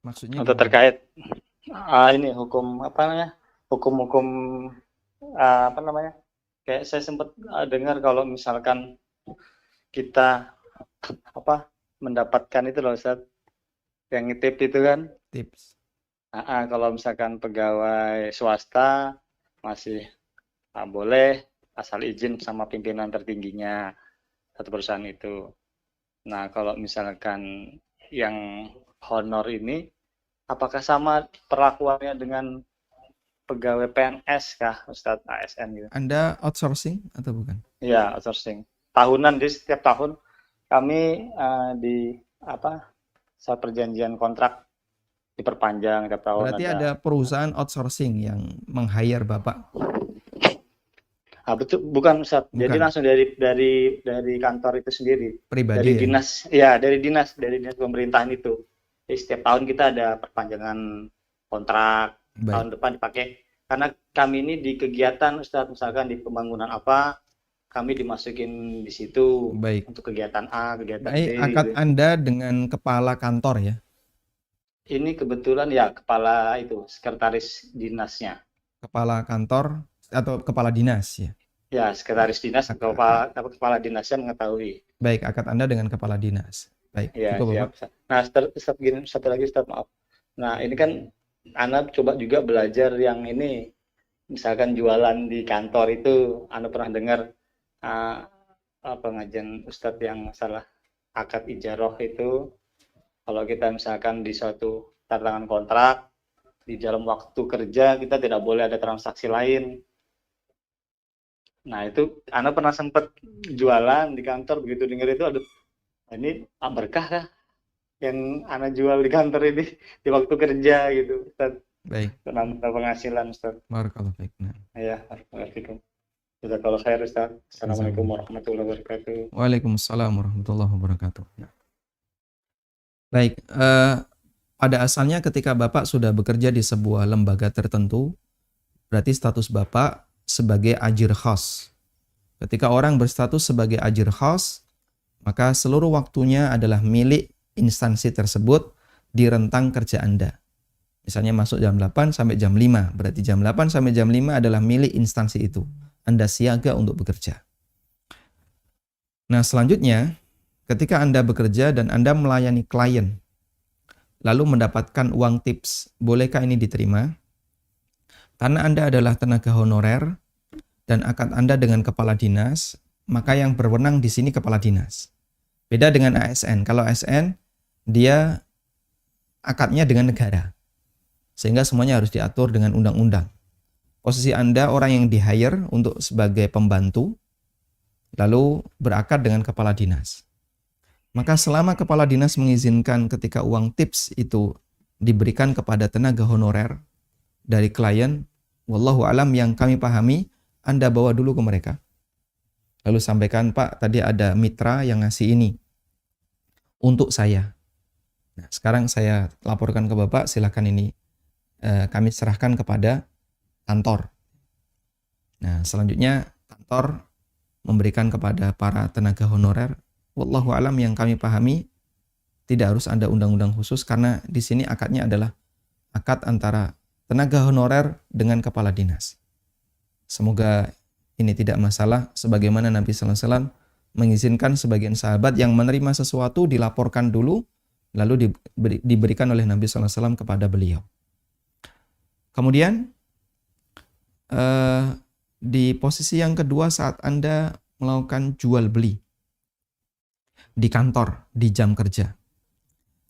Maksudnya untuk terkait ini hukum hukum-hukum kayak saya sempat dengar kalau misalkan kita mendapatkan itu loh Ustaz yang tip itu kan tips. Kalau misalkan pegawai swasta masih boleh asal izin sama pimpinan tertingginya satu perusahaan itu. Nah, kalau misalkan yang honor ini apakah sama perlakuannya dengan pegawai PNS kah, Ustadz, ASN gitu? Anda outsourcing atau bukan? Iya, outsourcing. Tahunan, jadi setiap tahun kami saat perjanjian kontrak diperpanjang tiap tahun. Berarti ada perusahaan outsourcing yang meng-hire Bapak? Betul, bukan Ustadz. Bukan. Jadi langsung dari kantor itu sendiri. Pribadi dari ya? dinas, ya dari dinas pemerintahan itu. Jadi setiap tahun kita ada perpanjangan kontrak. Baik. Tahun depan dipakai. Karena kami ini di kegiatan Ustadz, misalkan di pembangunan apa, kami dimasukin di situ. Baik. Untuk kegiatan A, kegiatan Baik, B. akad gitu. Anda dengan kepala kantor ya? Ini kebetulan ya kepala itu, sekretaris dinasnya. Kepala kantor atau kepala dinas ya? Ya, sekretaris dinas, kepala dinasnya mengetahui. Baik, akad Anda dengan kepala dinas. Baik, Ya, cukup siap. Bapak. Nah, satu lagi Ustadz, maaf. Nah, ini kan Ana coba juga belajar yang ini, misalkan jualan di kantor itu, Ana pernah dengar pengajian Ustadz yang masalah akad ijaroh itu, kalau kita misalkan di suatu tantangan kontrak, di dalam waktu kerja kita tidak boleh ada transaksi lain. Nah, itu Ana pernah sempat jualan di kantor, begitu dengar itu, aduh, ini berkah kah yang Ana jual di kantor ini di waktu kerja gitu, Ustaz. Baik. Nambah penghasilan, Ustaz. Barakallahu fiik. Ya, barakallahu. Jazakallahu khair, Ustaz. Assalamualaikum warahmatullahi wabarakatuh. Waalaikumsalam warahmatullahi wabarakatuh. Baik, pada asalnya ketika Bapak sudah bekerja di sebuah lembaga tertentu, berarti status Bapak sebagai ajir khas. Ketika orang berstatus sebagai ajir khas, maka seluruh waktunya adalah milik instansi tersebut di rentang kerja Anda. Misalnya masuk jam 8 sampai jam 5, berarti jam 8 sampai jam 5 adalah milik instansi itu. Anda siaga untuk bekerja. Nah, selanjutnya, ketika Anda bekerja dan Anda melayani klien, lalu mendapatkan uang tips, bolehkah ini diterima? Karena Anda adalah tenaga honorer dan akad Anda dengan kepala dinas, maka yang berwenang di sini kepala dinas. Beda dengan ASN. Kalau ASN, dia akadnya dengan negara. Sehingga semuanya harus diatur dengan undang-undang. Posisi Anda orang yang di-hire untuk sebagai pembantu, lalu berakad dengan kepala dinas. Maka selama kepala dinas mengizinkan ketika uang tips itu diberikan kepada tenaga honorer dari klien, wallahu alam, yang kami pahami, Anda bawa dulu ke mereka. Lalu sampaikan, Pak, tadi ada mitra yang ngasih ini untuk saya. Nah, sekarang saya laporkan ke Bapak, silakan ini kami serahkan kepada kantor. Nah, selanjutnya kantor memberikan kepada para tenaga honorer. Wallahu alam, yang kami pahami tidak harus ada undang-undang khusus karena di sini akadnya adalah akad antara tenaga honorer dengan kepala dinas. Semoga ini tidak masalah, sebagaimana Nabi sallallahu alaihi wasallam mengizinkan sebagian sahabat yang menerima sesuatu dilaporkan dulu, lalu diberikan oleh Nabi sallallahu alaihi wasallam kepada beliau. Kemudian di posisi yang kedua, saat Anda melakukan jual beli di kantor, di jam kerja,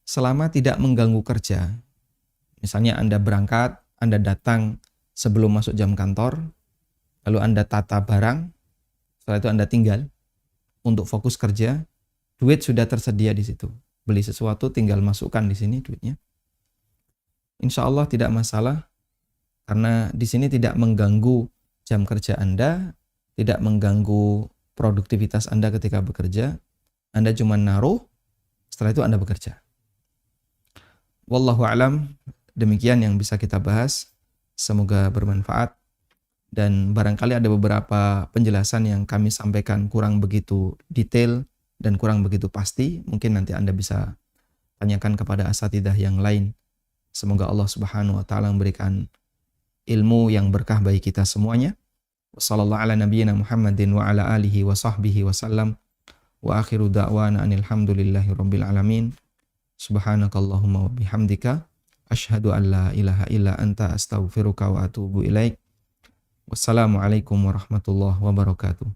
selama tidak mengganggu kerja, misalnya Anda berangkat, Anda datang sebelum masuk jam kantor, lalu Anda tata barang, setelah itu Anda tinggal untuk fokus kerja, duit sudah tersedia di situ. Beli sesuatu tinggal masukkan di sini duitnya. Insya Allah tidak masalah, karena di sini tidak mengganggu jam kerja Anda, tidak mengganggu produktivitas Anda ketika bekerja. Anda cuma naruh, setelah itu Anda bekerja. Wallahu alam, demikian yang bisa kita bahas. Semoga bermanfaat. Dan barangkali ada beberapa penjelasan yang kami sampaikan kurang begitu detail dan kurang begitu pasti. Mungkin nanti Anda bisa tanyakan kepada asatidzah yang lain. Semoga Allah Subhanahu wa taala memberikan ilmu yang berkah bagi kita semuanya. Wassallallahu ala nabiyyina Muhammadin wa ala alihi wa sahbihi wa sallam. Wa akhiru da'wana anilhamdulillahi rabbil alamin. Subhanakallahumma wa bihamdika asyhadu an la ilaha illa anta astaghfiruka wa atubu ilaik. Wassalamualaikum warahmatullahi wabarakatuh.